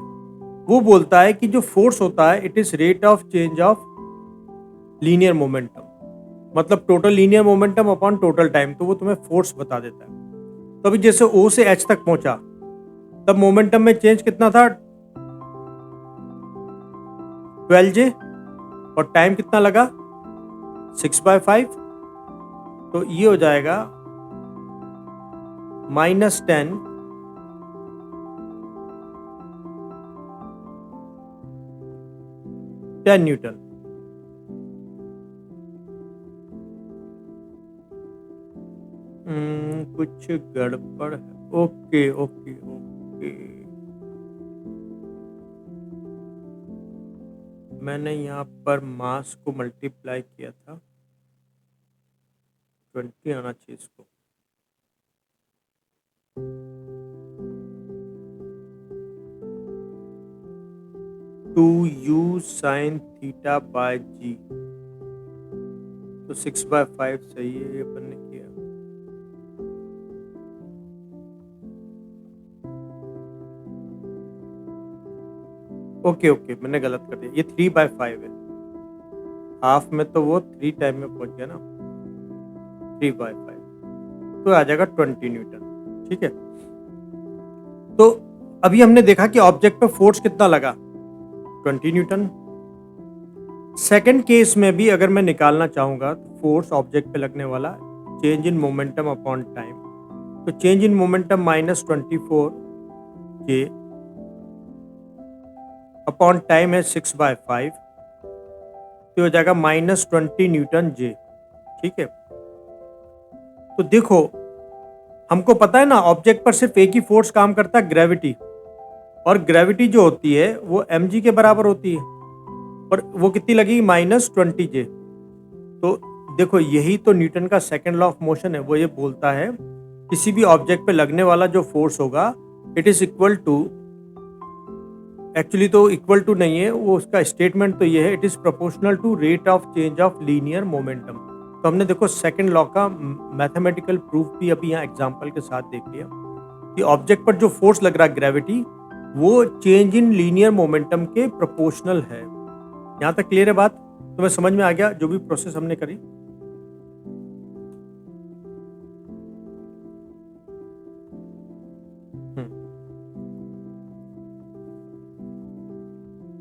वो बोलता है कि जो फोर्स होता है it is rate of change of linear momentum, मतलब total linear momentum upon total time. तो वो तुम्हें फोर्स बता देता है। तो अभी जैसे O से H तक पहुंचा तब मोमेंटम में चेंज कितना था? 12J, और टाइम कितना लगा? 6/5। तो ये हो जाएगा -10 10 न्यूटन। कुछ गड़बड़ है। ओके ओके ओके, मैंने यहाँ पर मास को मल्टीप्लाई किया था, 20 आना चाहिए इसको। Two u sine theta by g, तो 6/5 सही है, ये अपन ने किया। ओके ओके, मैंने गलत कर दिया, ये 3/5 है। हाफ में तो वो 3 टाइम में पहुंच गया ना, 3/5 तो आ जाएगा 20 न्यूटन। ठीक है, तो अभी हमने देखा कि ऑब्जेक्ट पे फोर्स कितना लगा, 20 न्यूटन। सेकंड केस में भी अगर मैं निकालना चाहूँगा तो फोर्स ऑब्जेक्ट पे लगने वाला change in momentum upon time, तो change in momentum -24 J upon time है 6/5, तो हो जाएगा -20 न्यूटन जे। ठीक है, तो देखो हमको पता है ना ऑब्जेक्ट पर सिर्फ एक ही फोर्स काम करता है, ग्रेविटी, और ग्रेविटी जो होती है वो mg के बराबर होती है, और वो कितनी लगेगी -20 जे। तो देखो यही तो न्यूटन का सेकंड लॉ ऑफ मोशन है, वो ये बोलता है किसी भी ऑब्जेक्ट पे लगने वाला जो फोर्स होगा it is equal to, actually तो इक्वल टू नहीं है वो, उसका स्टेटमेंट तो ये है, it is proportional to rate of change of linear momentum. तो हमने देखो सेकंड लॉ का मैथमेटिकल प्रूफ भी अभी यहाँ एग्जांपल के साथ देख लिया कि ऑब्जेक्ट पर जो फोर्स लग रहा है ग्रेविटी, वो चेंज इन लीनियर मोमेंटम के प्रोपोर्शनल है। यहाँ तक क्लियर है बात? तुम्हें समझ में आ गया जो भी प्रोसेस हमने करी?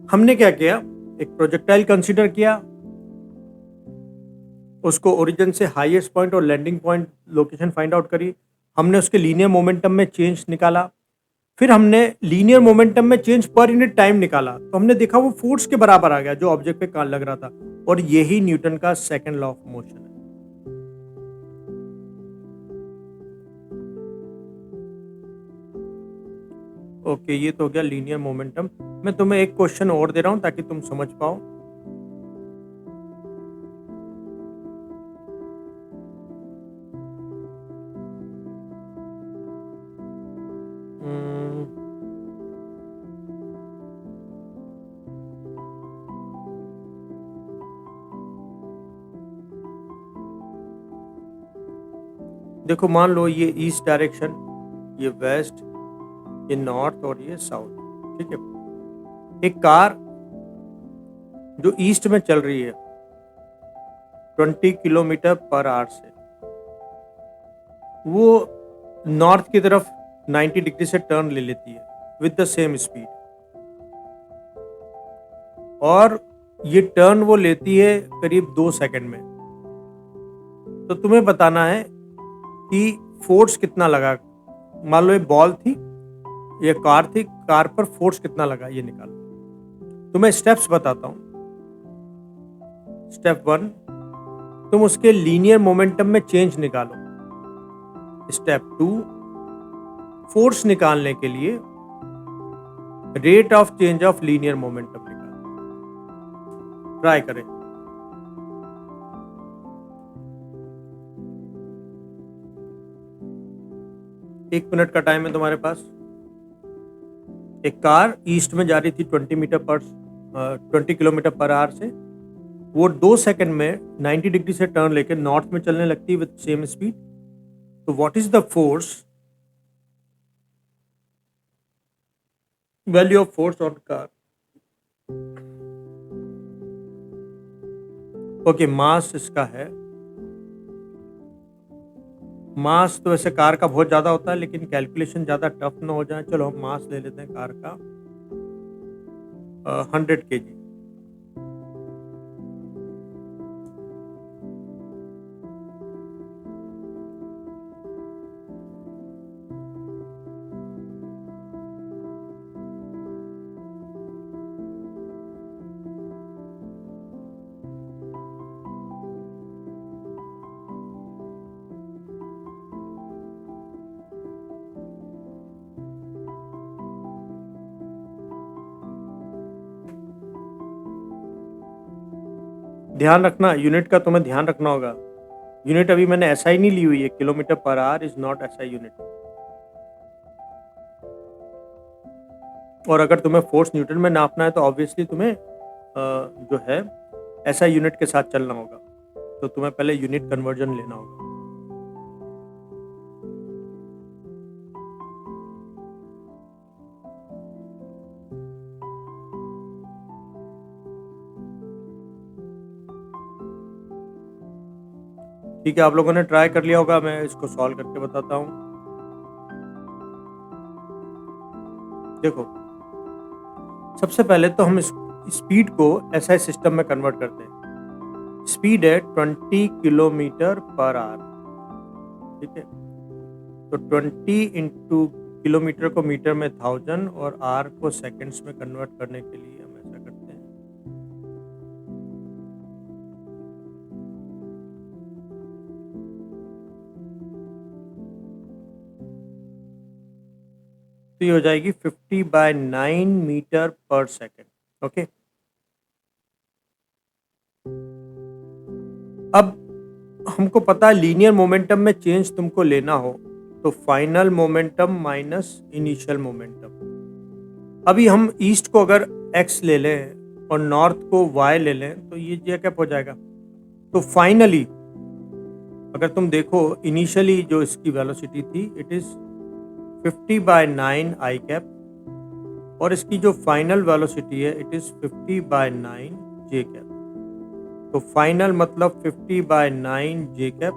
हमने क्या किया, एक प्रोजेक्टाइल कंसीडर किया, उसको ओरिजिन से हाईएस्ट पॉइंट और landing point location find out करी, हमने उसके लीनियर मोमेंटम में चेंज निकाला, फिर हमने लीनियर मोमेंटम में चेंज पर यूनिट टाइम निकाला, तो हमने देखा वो फोर्स के बराबर आ गया जो ऑब्जेक्ट पे लग रहा था, और यही न्यूटन का सेकंड लॉ ऑफ मोशन है। ओके, ये तो हो गया लीनियर मोमेंटम। मैं तुम्हें एक क्वेश्चन और दे रहा हूं ताकि तुम समझ पाओ। हम्म, देखो मान लो ये ईस्ट डायरेक्शन, ये वेस्ट, ये नॉर्थ और ये साउथ। ठीक है, एक कार जो ईस्ट में चल रही है 20 किलोमीटर पर आवर से, वो नॉर्थ की तरफ 90 डिग्री से टर्न ले लेती है विद द सेम स्पीड, और ये टर्न वो लेती है करीब 2 सेकंड में। तो तुम्हें बताना है कि फोर्स कितना लगा। मान लो ये बॉल थी, ये कार थी, कार पर फोर्स कितना लगा ये निकालो। तो मैं स्टेप्स बताता हूं। स्टेप 1, तुम उसके लीनियर मोमेंटम में चेंज निकालो। स्टेप 2, फोर्स निकालने के लिए rate of change of linear momentum निकालो। ट्राई करें। एक मिनट का टाइम है तुम्हारे पास। एक कार ईस्ट में जा रही थी 20 किलोमीटर पर आवर से, वो 2 सेकंड में 90 डिग्री से टर्न लेके नॉर्थ में चलने लगती है विद सेम स्पीड। तो what is the force, value of force on car? Okay, mass इसका है, मास तो वैसे कार का बहुत ज्यादा होता है लेकिन कैलकुलेशन ज्यादा टफ ना हो जाए, चलो हम मास ले लेते हैं कार का 100 kg। ध्यान रखना, यूनिट का तुम्हें ध्यान रखना होगा। यूनिट अभी मैंने SI नहीं ली हुई है, kilometre per hour is not SI unit. और अगर तुम्हें फोर्स न्यूटन में नापना है तो ऑब्वियसली तुम्हें जो है SI यूनिट के साथ चलना होगा, तो तुम्हें पहले यूनिट कन्वर्जन लेना होगा। ठीक है, आप लोगों ने ट्राई कर लिया होगा, मैं इसको सॉल्व करके बताता हूँ। देखो सबसे पहले तो हम स्पीड को एसआई सिस्टम में कन्वर्ट करते हैं। स्पीड है 20 किलोमीटर पर आवर, ठीक है। तो 20 इंटू किलोमीटर को मीटर में 1000 और आर को सेकंड्स में कन्वर्ट करने के लिए हम ऐसा करते हैं। तो ये हो जाएगी 50/9 मीटर पर सेकंड, ओके। अब हमको पता है लीनियर मोमेंटम में चेंज तुमको लेना हो तो final momentum minus initial momentum. अभी हम ईस्ट को अगर x ले लें और नॉर्थ को y ले लें तो ये क्या हो जाएगा। तो फाइनली अगर तुम देखो इनिशियली जो इसकी वेलोसिटी थी इट इज 50/9 आई कैप, और इसकी जो फाइनल वेलोसिटी है इट इज 50/9 जे कैप। तो फाइनल मतलब 50/9 जे कैप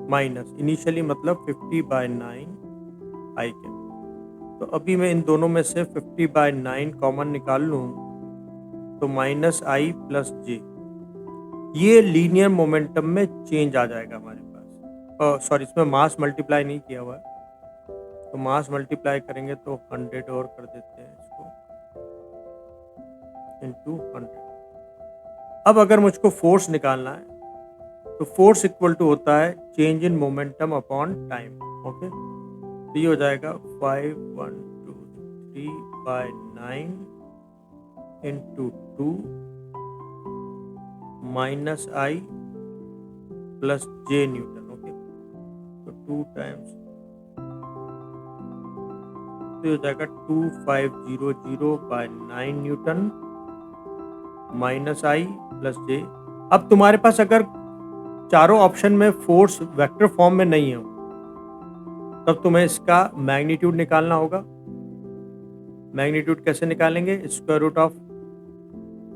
माइनस इनिशियली मतलब 50/9 आई कैप। तो अभी मैं इन दोनों में से 50/9 कॉमन निकाल लूँ तो माइनस आई प्लस जे, ये लीनियर मोमेंटम में चेंज आ जाएगा हमारे पास। सॉरी, इसमें मास मल्टीप्लाई नहीं किया हुआ है, तो मास मल्टीप्लाई करेंगे तो 100 और कर देते हैं इसको इंटू 100। अब अगर मुझको फोर्स निकालना है तो फोर्स इक्वल टू होता है change in momentum upon time, okay. तो ये हो जाएगा 5123/9 इंटू 2 माइनस आई प्लस जे न्यूटन, ओके। तो 2 टाइम्स तो हो जाएगा 2500/9 न्यूटन माइनस आई प्लस जे। अब तुम्हारे पास अगर चारों ऑप्शन में फोर्स वेक्टर फॉर्म में नहीं है तब तुम्हें इसका मैग्नीट्यूड निकालना होगा। मैग्नीट्यूड कैसे निकालेंगे, square root of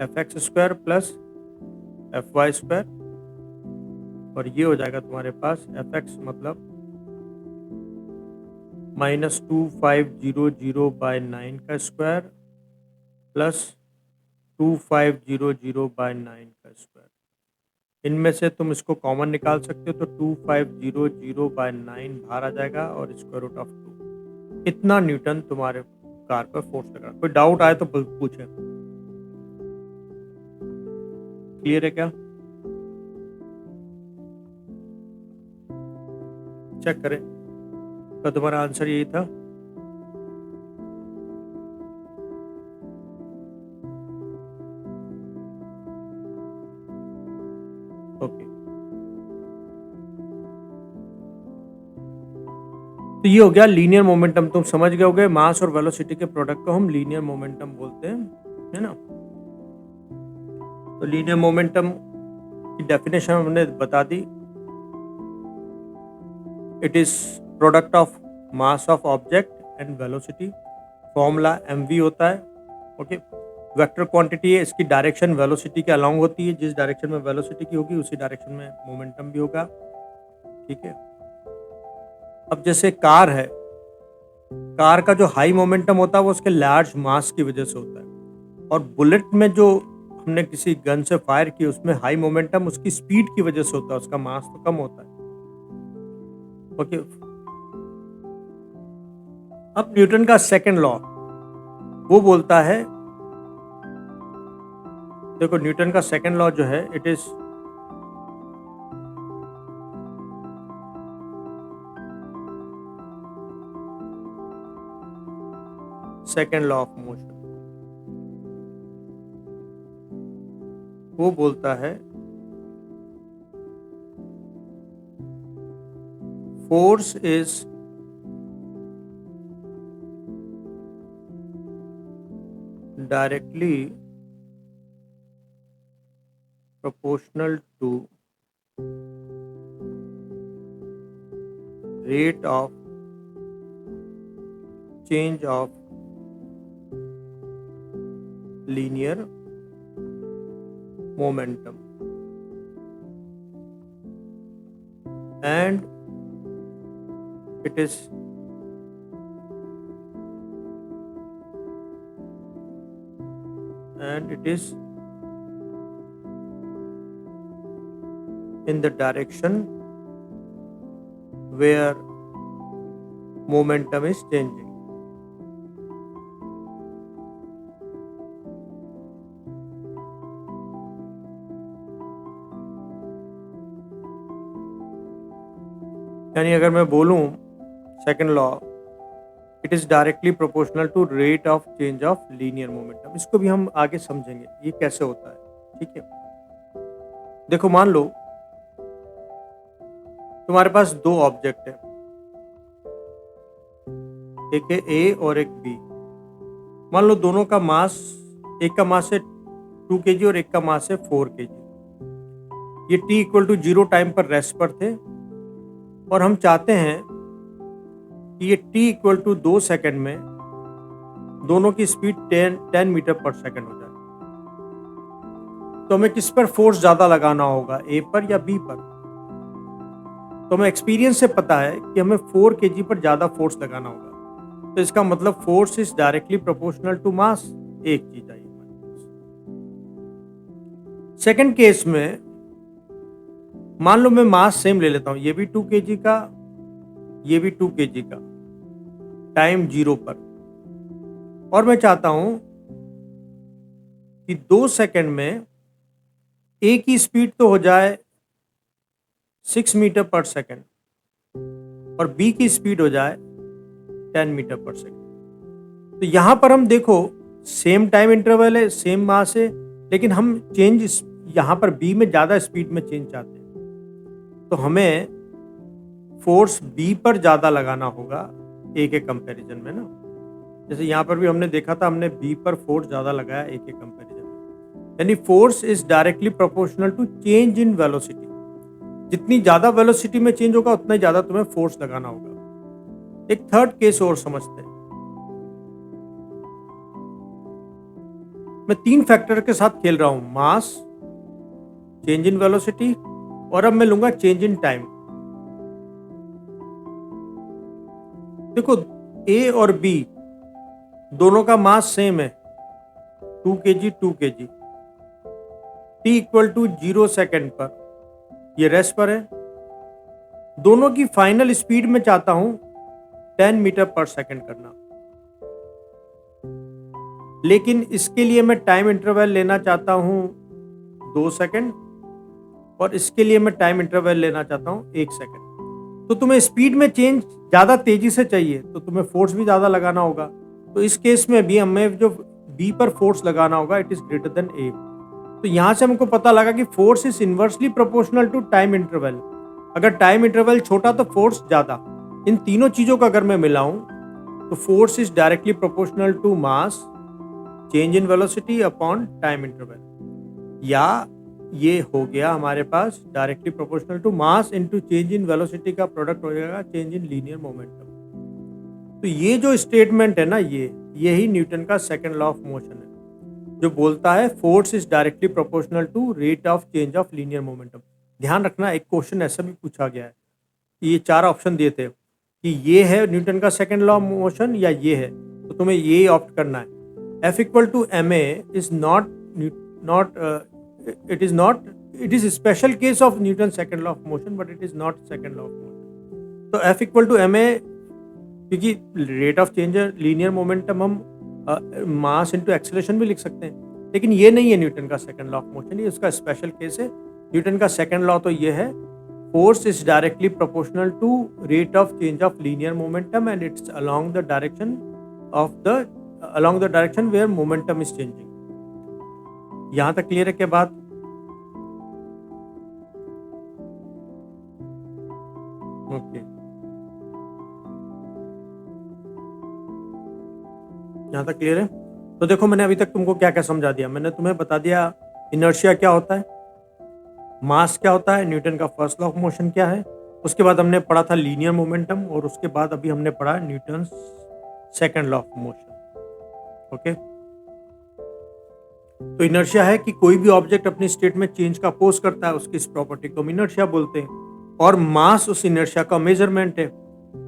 fx square plus fy square, और ये हो जाएगा तुम्हारे पास fx मतलब -2500/9 का स्क्वायर प्लस 2500/9 का स्क्वायर। इनमें से तुम इसको कॉमन निकाल सकते हो तो 2500/9 बाहर आ जाएगा और स्क्वायर रूट ऑफ 2। इतना न्यूटन तुम्हारे कार पर फोर्स लगा। कोई डाउट आए तो पूछे। क्लियर है क्या? चेक करें तो तुम्हारा आंसर यही था। ओके, तो ये हो गया लीनियर मोमेंटम। तुम समझ गए होगे मास और वेलोसिटी के प्रोडक्ट को हम लीनियर मोमेंटम बोलते हैं, है ना। तो लीनियर मोमेंटम की डेफिनेशन हमने बता दी। It is product of mass of object and velocity. Formula mv होता है, ओके। वेक्टर क्वांटिटी है, इसकी डायरेक्शन वेलोसिटी के अलोंग होती है। जिस डायरेक्शन में वेलोसिटी की होगी उसी डायरेक्शन में मोमेंटम भी होगा, ठीक है। अब जैसे कार है, कार का जो हाई मोमेंटम होता है वो उसके लार्ज मास की वजह से होता है, और बुलेट में जो हमने किसी गन से फायर की उसमें हाई मोमेंटम उसकी स्पीड की वजह से होता है, उसका मास तो कम होता है, ओके। अब न्यूटन का सेकंड लॉ वो बोलता है, देखो न्यूटन का सेकंड लॉ जो है it is second law of motion. वो बोलता है force is directly proportional to rate of change of linear momentum, and it is and it is in the direction where momentum is changing. यानी अगर मैं बोलूं second law, it is directly proportional to rate of change of linear momentum. इसको भी हम आगे समझेंगे ये कैसे होता है। ठीक है, देखो मान लो तुम्हारे पास दो ऑब्जेक्ट है, एक है ए और एक बी। मान लो दोनों का मास, एक का मास है 2 kg और एक का मास है 4 kg। ये t इक्वल टू 0 टाइम पर रेस्ट पर थे और हम चाहते हैं कि ये t इक्वल टू 2 सेकेंड में दोनों की स्पीड 10 मीटर पर सेकेंड हो जाए। तो हमें किस पर फोर्स ज्यादा लगाना होगा, ए पर या बी पर? तो हमें एक्सपीरियंस से पता है कि हमें 4 kg पर ज्यादा फोर्स लगाना होगा। तो इसका मतलब force is directly proportional to mass. एक चीज आई। सेकंड केस में मान लो मैं मास सेम ले लेता हूं, ये भी 2 kg का, ये भी 2 kg का, टाइम 0 पर, और मैं चाहता हूं कि 2 सेकंड में ए की स्पीड तो हो जाए 6 मीटर पर सेकंड और बी की स्पीड हो जाए 10 मीटर पर सेकंड। तो यहां पर हम देखो सेम टाइम इंटरवल है, सेम मास है, लेकिन हम चेंज यहां पर बी में ज्यादा स्पीड में चेंज चाहते हैं। तो हमें फोर्स बी पर ज्यादा लगाना होगा ए के कंपैरिजन में ना। जैसे यहां पर भी हमने देखा था, हमने बी पर फोर्स ज्यादा लगाया ए के कंपैरिजन में। यानी force is directly proportional to change in velocity. जितनी ज्यादा वेलोसिटी में चेंज होगा उतना ज्यादा तुम्हें फोर्स लगाना होगा। एक थर्ड केस और समझते हैं। मैं 3 फैक्टर के साथ खेल रहा हूं, मास, चेंज इन वेलोसिटी, और अब मैं लूंगा चेंज इन टाइम। देखो ए और बी दोनों का मास सेम है, 2 kg 2 kg। t equal to 0 second पर ये रेस्ट पर है। दोनों की फाइनल स्पीड में चाहता हूं 10 मीटर पर सेकेंड करना, लेकिन इसके लिए मैं टाइम इंटरवल लेना चाहता हूं 2 सेकेंड और इसके लिए मैं टाइम इंटरवल लेना चाहता हूं 1 सेकेंड। तो तुम्हें स्पीड में चेंज ज्यादा तेजी से चाहिए तो तुम्हें फोर्स भी ज्यादा लगाना होगा। तो इस केस में भी हमें जो बी पर फोर्स लगाना होगा it is greater than A. तो यहां से हमको पता लगा कि force is inversely proportional to time interval. अगर टाइम इंटरवल छोटा तो फोर्स ज्यादा। इन तीनों चीजों का अगर मैं मिलाऊं तो force is directly proportional to mass, change in velocity upon time interval, या ये हो गया हमारे पास directly proportional to mass into change in velocity का प्रोडक्ट हो जाएगा चेंज इन लीनियर मोमेंटम। तो ये जो स्टेटमेंट है ना, यही न्यूटन का सेकंड लॉ ऑफ मोशन है, जो बोलता है force is directly proportional to rate of change of linear momentum. ध्यान रखना, एक क्वेश्चन ऐसा भी पूछा गया है, ये 4 ऑप्शन दिए थे कि ये है न्यूटन का सेकंड लॉ ऑफ मोशन या ये है, तो तुम्हें ये ऑप्ट करना है। F equal to ma is it is a special case of Newton's second law of motion, but it is not second law of motion. तो F इक्वल टू ma, क्योंकि rate of change linear momentum हम mass into acceleration भी लिख सकते हैं, लेकिन ये नहीं है न्यूटन का सेकंड लॉ ऑफ मोशन, ये उसका स्पेशल केस है। न्यूटन का सेकंड लॉ तो ये है, force is directly proportional to rate of change of linear momentum and its along the direction where momentum is changing। यहां तक क्लियर है क्या बात? ओके, यहां तक क्लियर है? तो देखो मैंने अभी तक तुमको क्या क्या समझा दिया। मैंने तुम्हें बता दिया इनर्शिया क्या होता है, मास क्या होता है, न्यूटन का फर्स्ट लॉ ऑफ मोशन क्या है, उसके बाद हमने पढ़ा था लीनियर मोमेंटम, और उसके बाद अभी हमने पढ़ा Newton second law of motion. Okay, तो इनर्शिया है कि कोई भी ऑब्जेक्ट अपनी स्टेट में चेंज का अपोज करता है, उसकी इस प्रॉपर्टी को हम इनर्शिया बोलते हैं, और मास उस इनर्शिया का मेजरमेंट है।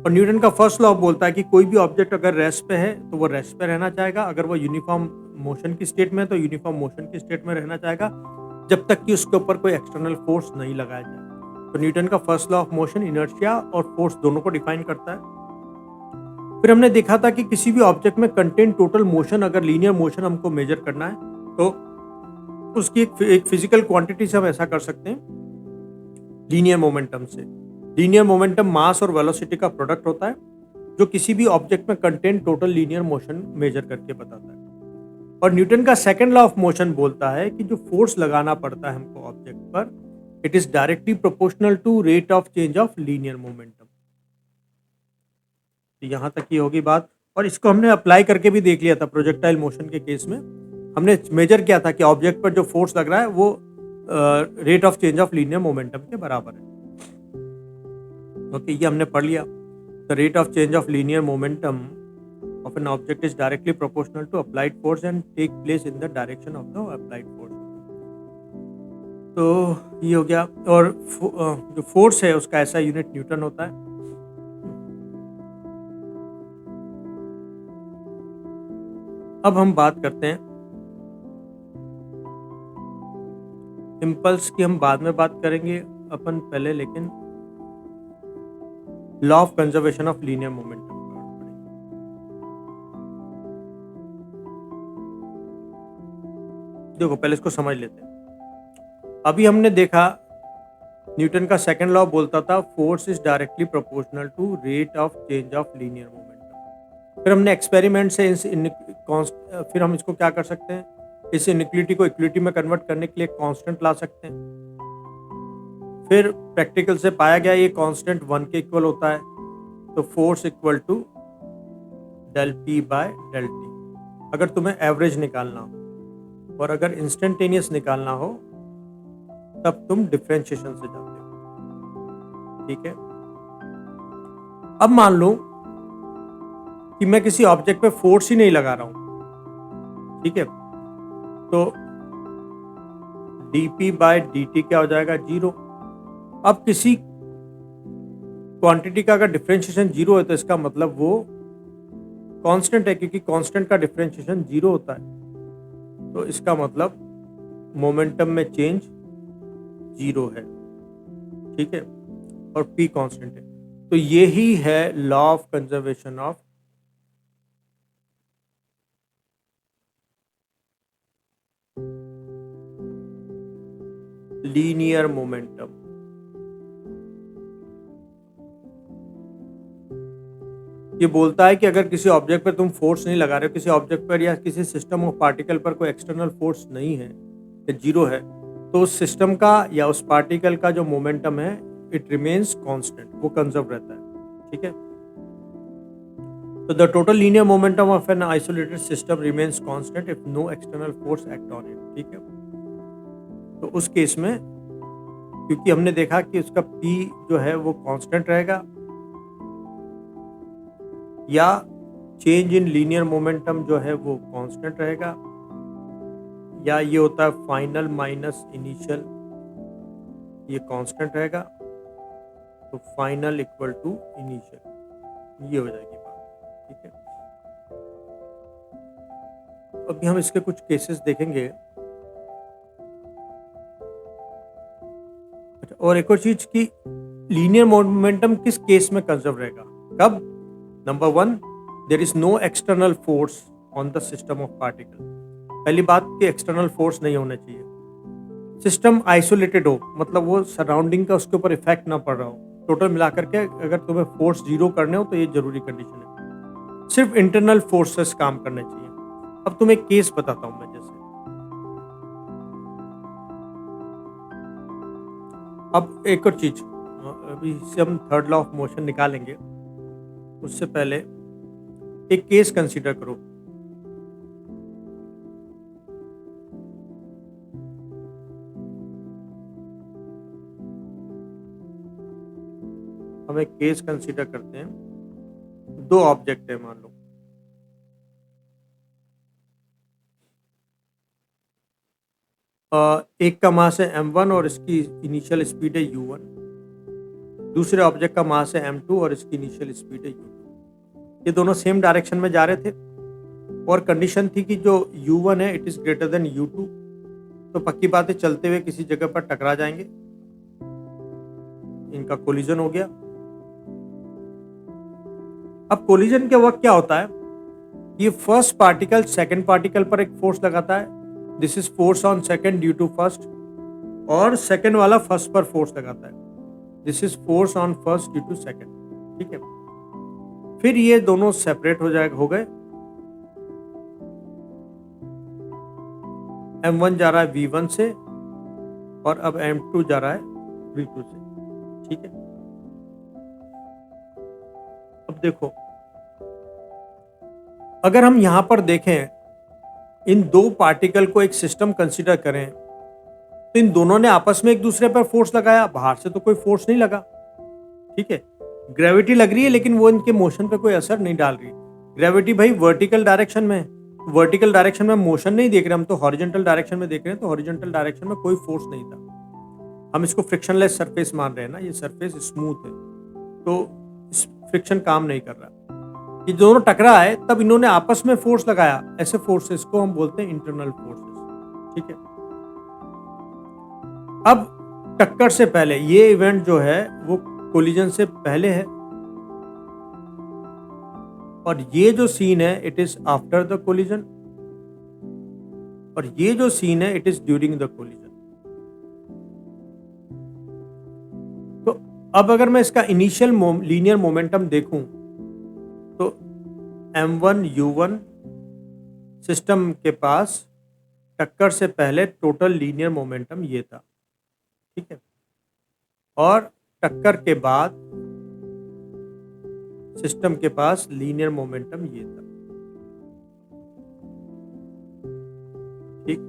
और न्यूटन का फर्स्ट लॉ बोलता है कि कोई भी ऑब्जेक्ट अगर रेस्ट पे है तो वो रेस्ट पे रहना चाहेगा, अगर वो यूनिफॉर्म मोशन की स्टेट में है तो यूनिफॉर्म मोशन की स्टेट में रहना चाहेगा, जब तक कि उसके ऊपर कोई एक्सटर्नल फोर्स नहीं लगाया जाए। तो न्यूटन का first law of motion inertia और फोर्स दोनों को डिफाइन करता है। फिर हमने देखा था कि किसी भी ऑब्जेक्ट में कंटेंट टोटल मोशन, अगर लीनियर मोशन हमको मेजर करना है तो उसकी एक फिजिकल क्वांटिटी से हम ऐसा कर सकते हैं लीनियर मोमेंटम से। लीनियर मोमेंटम मास और वेलोसिटी का प्रोडक्ट होता है जो किसी भी ऑब्जेक्ट में content total linear motion measure करके बताता है। और न्यूटन का सेकंड लॉ ऑफ मोशन बोलता है कि जो फोर्स लगाना पड़ता है हमको ऑब्जेक्ट पर, it is directly proportional to rate of change of linear momentum. तो यहाँ तक ये होगी बात, और इसको हमने अप्लाई करके भी देख लिया था प्रोजेक्टाइल मोशन के केस में। हमने मेजर किया था कि ऑब्जेक्ट पर जो फोर्स लग रहा है वो rate of change of linear momentum के बराबर है। ओके, ये हमने पढ़ लिया। The rate of change of linear momentum of an object is directly proportional to applied force and take place in the direction of the applied force। तो ये हो गया। और जो फोर्स है उसका ऐसा यूनिट न्यूटन होता है। अब हम बात करते हैं इम्पल्स की, हम बाद में बात करेंगे अपन पहले, लेकिन law of conservation of linear momentum. देखो पहले इसको समझ लेते हैं। अभी हमने देखा न्यूटन का सेकंड लॉ बोलता था force is directly proportional to rate of change of linear momentum. फिर हमने एक्सपेरिमेंट से फिर हम इसको क्या कर सकते हैं, इस इनइक्वलिटी को इक्विलिटी में कन्वर्ट करने के लिए कांस्टेंट ला सकते हैं। फिर प्रैक्टिकल से पाया गया ये कांस्टेंट 1 के इक्वल होता है, तो force equal to del p by del t. अगर तुम्हें एवरेज निकालना हो और अगर इंस्टेंटेनियस निकालना हो तब तुम डिफरेंशिएशन से जाते हो। ठीक है, अब मान लो कि मैं किसी ऑब्जेक्ट पे फोर्स ही नहीं लगा रहा हूं। ठीक है, तो dp बाय dt क्या हो जाएगा, 0। अब किसी क्वांटिटी का अगर डिफरेंशिएशन 0 है तो इसका मतलब वो कांस्टेंट है, क्योंकि कांस्टेंट का डिफरेंशिएशन 0 होता है। तो इसका मतलब मोमेंटम में चेंज 0 है। ठीक है, और p कांस्टेंट है। तो ये ही है law of conservation of linear momentum. ये बोलता है कि अगर किसी ऑब्जेक्ट पर तुम फोर्स नहीं लगा रहे हो, किसी ऑब्जेक्ट पर या किसी सिस्टम ऑफ पार्टिकल पर कोई एक्सटर्नल फोर्स नहीं है या 0 है, तो उस सिस्टम का या उस पार्टिकल का जो मोमेंटम है इट रिमेन्स कांस्टेंट, वो कंजर्व रहता है। ठीक है, तो the total linear momentum of an isolated system remains constant if no external force act on it. ठीक है, तो उस केस में क्योंकि हमने देखा कि उसका p जो है वो कांस्टेंट रहेगा, या चेंज इन लीनियर मोमेंटम जो है वो कांस्टेंट रहेगा, या ये होता है फाइनल माइनस इनिशियल, ये कांस्टेंट रहेगा, तो फाइनल इक्वल टू इनिशियल, ये हो जाएगी बात। ठीक है, अभी हम इसके कुछ केसेस देखेंगे। अच्छा, और एक और चीज की लीनियर मोमेंटम किस केस में कंजर्व रहेगा, कब? Number 1, there is no external force on the system of particle. पहली बात कि एक्सटर्नल फोर्स नहीं होना चाहिए। सिस्टम आइसोलेटेड हो, मतलब वो सराउंडिंग का उसके ऊपर इफेक्ट ना पड़ रहा हो। टोटल मिलाकर के अगर तुम्हें फोर्स 0 करने हो तो ये जरूरी कंडीशन है। सिर्फ इंटरनल फोर्सेस काम करने चाहिए। अब तुम्हें एक केस बताता हूं मैं, जैसे अब एक और चीज, अभी इससे हम थर्ड लॉ ऑफ मोशन निकालेंगे, उससे पहले एक केस कंसीडर करो। हम एक केस कंसीडर करते हैं, 2 ऑब्जेक्ट है मान लो, एक का मास है m1 और इसकी इनिशियल स्पीड है u1। दूसरे ऑब्जेक्ट का मास है m2 और इसकी इनिशियल स्पीड है u2। ये दोनों सेम डायरेक्शन में जा रहे थे और कंडीशन थी कि जो u1 है it is greater then u2, तो पक्की बात है चलते हुए किसी जगह पर टकरा जाएंगे, इनका कोलिजन हो गया। अब कोलिजन के वक्त क्या होता है, ये फर्स्ट पार्टिकल सेकंड पार्टिकल पर एक फोर्स लगाता है, this is force on second due to first, और सेकंड वाला फर्स्ट पर फोर्स लगाता है, this is force on first due to second. ठीक है, फिर ये दोनों सेपरेट हो गए, m1 जा रहा है v1 से और अब m2 जा रहा है v2 से। ठीक है, अब देखो अगर हम यहां पर देखें, इन दो पार्टिकल को एक सिस्टम कंसीडर करें, तो इन दोनों ने आपस में एक दूसरे पर फोर्स लगाया, बाहर से तो कोई फोर्स नहीं लगा। ठीक है, ग्रेविटी लग रही है लेकिन वो इनके मोशन पे कोई असर नहीं डाल रही। ग्रेविटी भाई वर्टिकल डायरेक्शन में, वर्टिकल डायरेक्शन में मोशन नहीं देख रहे हम, तो हॉरिजॉन्टल डायरेक्शन में देख रहे हैं, तो हॉरिजॉन्टल डायरेक्शन में कोई फोर्स नहीं था। हम इसको फ्रिक्शनलेस सरफेस मान रहे हैं ना, ये सरफेस स्मूथ है, तो फ्रिक्शन काम नहीं कर रहा। ये दोनों टकरा है तब इन्होंने आपस में फोर्स लगाया, ऐसे फोर्सेस को हम बोलते हैं इंटरनल फोर्सेस। ठीक है, अब टक्कर से पहले ये इवेंट जो है वो कोलिजन से पहले है, और ये जो सीन है it is after the collision, और ये जो सीन है it is during the collision. तो अब अगर मैं इसका इनिशियल लीनियर मोमेंटम देखूं तो m1 u1 सिस्टम के पास टक्कर से पहले टोटल लीनियर मोमेंटम ये था। ठीक है, और टक्कर के बाद सिस्टम के पास लीनियर मोमेंटम ये था। ठीक,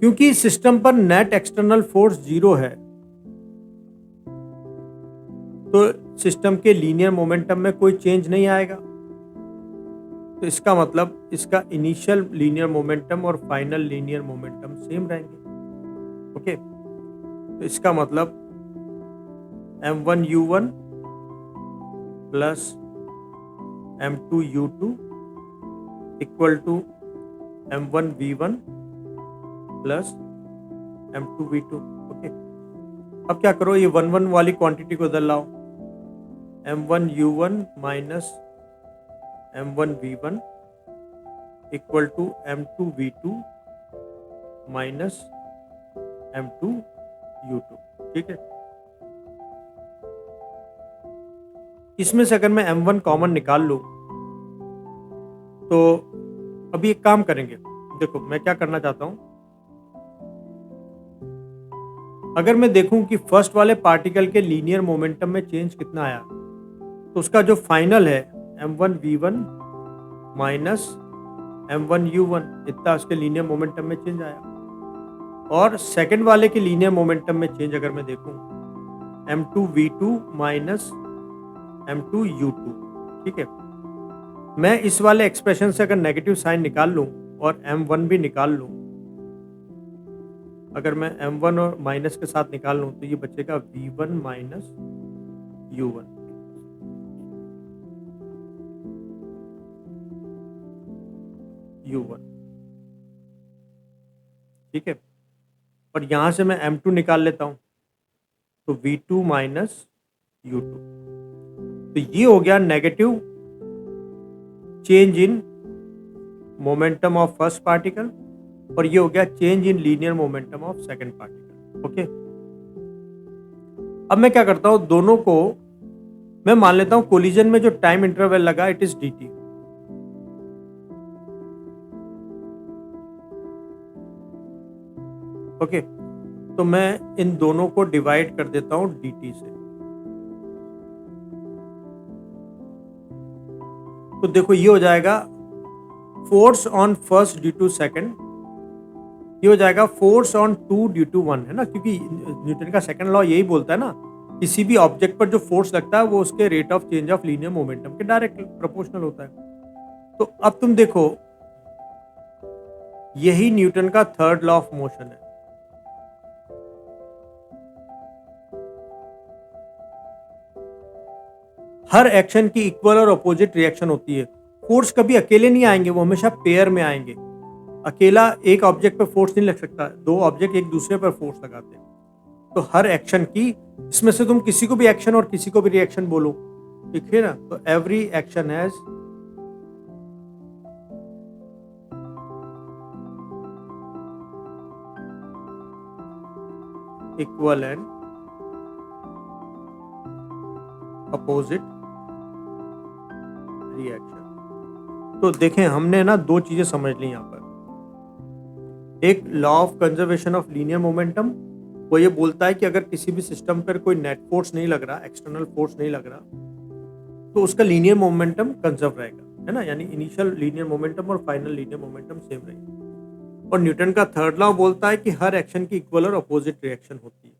क्योंकि सिस्टम पर नेट एक्सटर्नल फोर्स 0 है, तो सिस्टम के लीनियर मोमेंटम में कोई चेंज नहीं आएगा। तो इसका मतलब इसका इनिशियल लीनियर मोमेंटम और फाइनल लीनियर मोमेंटम सेम रहेंगे। ओके, तो इसका मतलब m1 u1 plus m2 u2 equal to m1 v1 plus m2 v2। Okay, अब क्या करो, ये 1 1 वाली क्वांटिटी को बदल लाओ, m1 u1 minus m1 v1 equal to m2 v2 minus m2 u2। ठीक है, इसमें से अगर मैं m1 कॉमन निकाल लूं तो अभी एक काम करेंगे। देखो मैं क्या करना चाहता हूं, अगर मैं देखूं कि फर्स्ट वाले पार्टिकल के लीनियर मोमेंटम में चेंज कितना आया, तो उसका जो फाइनल है m1 v1 minus m1 u1 इतना उसके लीनियर मोमेंटम में चेंज आया। और सेकंड वाले के लीनियर मोमेंटम में चेंज अगर मैं देखूं m2 v2 minus m2 u2। ठीक है, मैं इस वाले एक्सप्रेशन से अगर नेगेटिव साइन निकाल लूं और m1 भी निकाल लूं, अगर मैं m1 और माइनस के साथ निकाल लूं तो ये बचेगा v1 माइनस u1। u1 ठीक है, और यहां से मैं m2 निकाल लेता हूं तो v2 माइनस u2। तो ये हो गया negative change in momentum of first particle, और ये हो गया change in linear momentum of second particle. Okay, अब मैं क्या करता हूं, दोनों को मैं मान लेता हूं कोलिजन में जो टाइम इंटरवल लगा इट इज dt। ओके, तो मैं इन दोनों को डिवाइड कर देता हूं dt से। तो देखो ये हो जाएगा force on first due to second, ये हो जाएगा फोर्स ऑन 2 ड्यू टू 1, है ना, क्योंकि न्यूटन का सेकंड लॉ यही बोलता है ना, किसी भी ऑब्जेक्ट पर जो फोर्स लगता है वो उसके rate of change of linear momentum के डायरेक्ट प्रोपोर्शनल होता है। तो अब तुम देखो यही न्यूटन का थर्ड लॉ ऑफ मोशन है। हर एक्शन की इक्वल और अपोजिट रिएक्शन होती है। फोर्स कभी अकेले नहीं आएंगे, वो हमेशा पेयर में आएंगे। अकेला एक ऑब्जेक्ट पर फोर्स नहीं लग सकता, दो ऑब्जेक्ट एक दूसरे पर फोर्स लगाते हैं। तो हर एक्शन की, इसमें से तुम किसी को भी एक्शन और किसी को भी रिएक्शन बोलो, ठीक है ना। तो every action has equal and opposite reaction. तो देखें, हमने ना दो चीजें समझ ली यहाँ पर। एक law of conservation of linear momentum, वो ये बोलता है कि अगर किसी भी सिस्टम पर कोई नेट फोर्स नहीं लग रहा, एक्सटर्नल फोर्स नहीं लग रहा, तो उसका लीनियर मोमेंटम कंजर्व रहेगा, है ना। यानी इनिशियल लीनियर मोमेंटम और फाइनल लीनियर मोमेंटम सेम रहेगा। और न्यूटन का थर्ड लॉ बोलता है कि हर एक्शन की इक्वल और अपोजिट रिएक्शन होती है।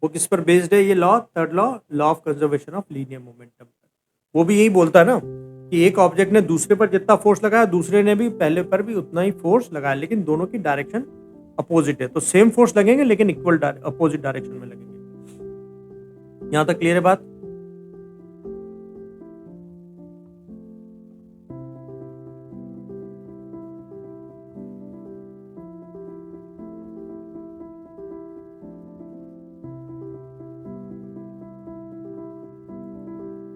वो किस पर बेस्ड है ये law? Third law, law of conservation of linear momentum. वो भी यही बोलता है ना कि एक ऑब्जेक्ट ने दूसरे पर जितना फोर्स लगाया, दूसरे ने भी पहले पर भी उतना ही फोर्स लगाया, लेकिन दोनों की डायरेक्शन अपोजिट है। तो सेम फोर्स लगेंगे लेकिन इक्वल अपोजिट डायरेक्शन में लगेंगे। यहां तक क्लियर है बात?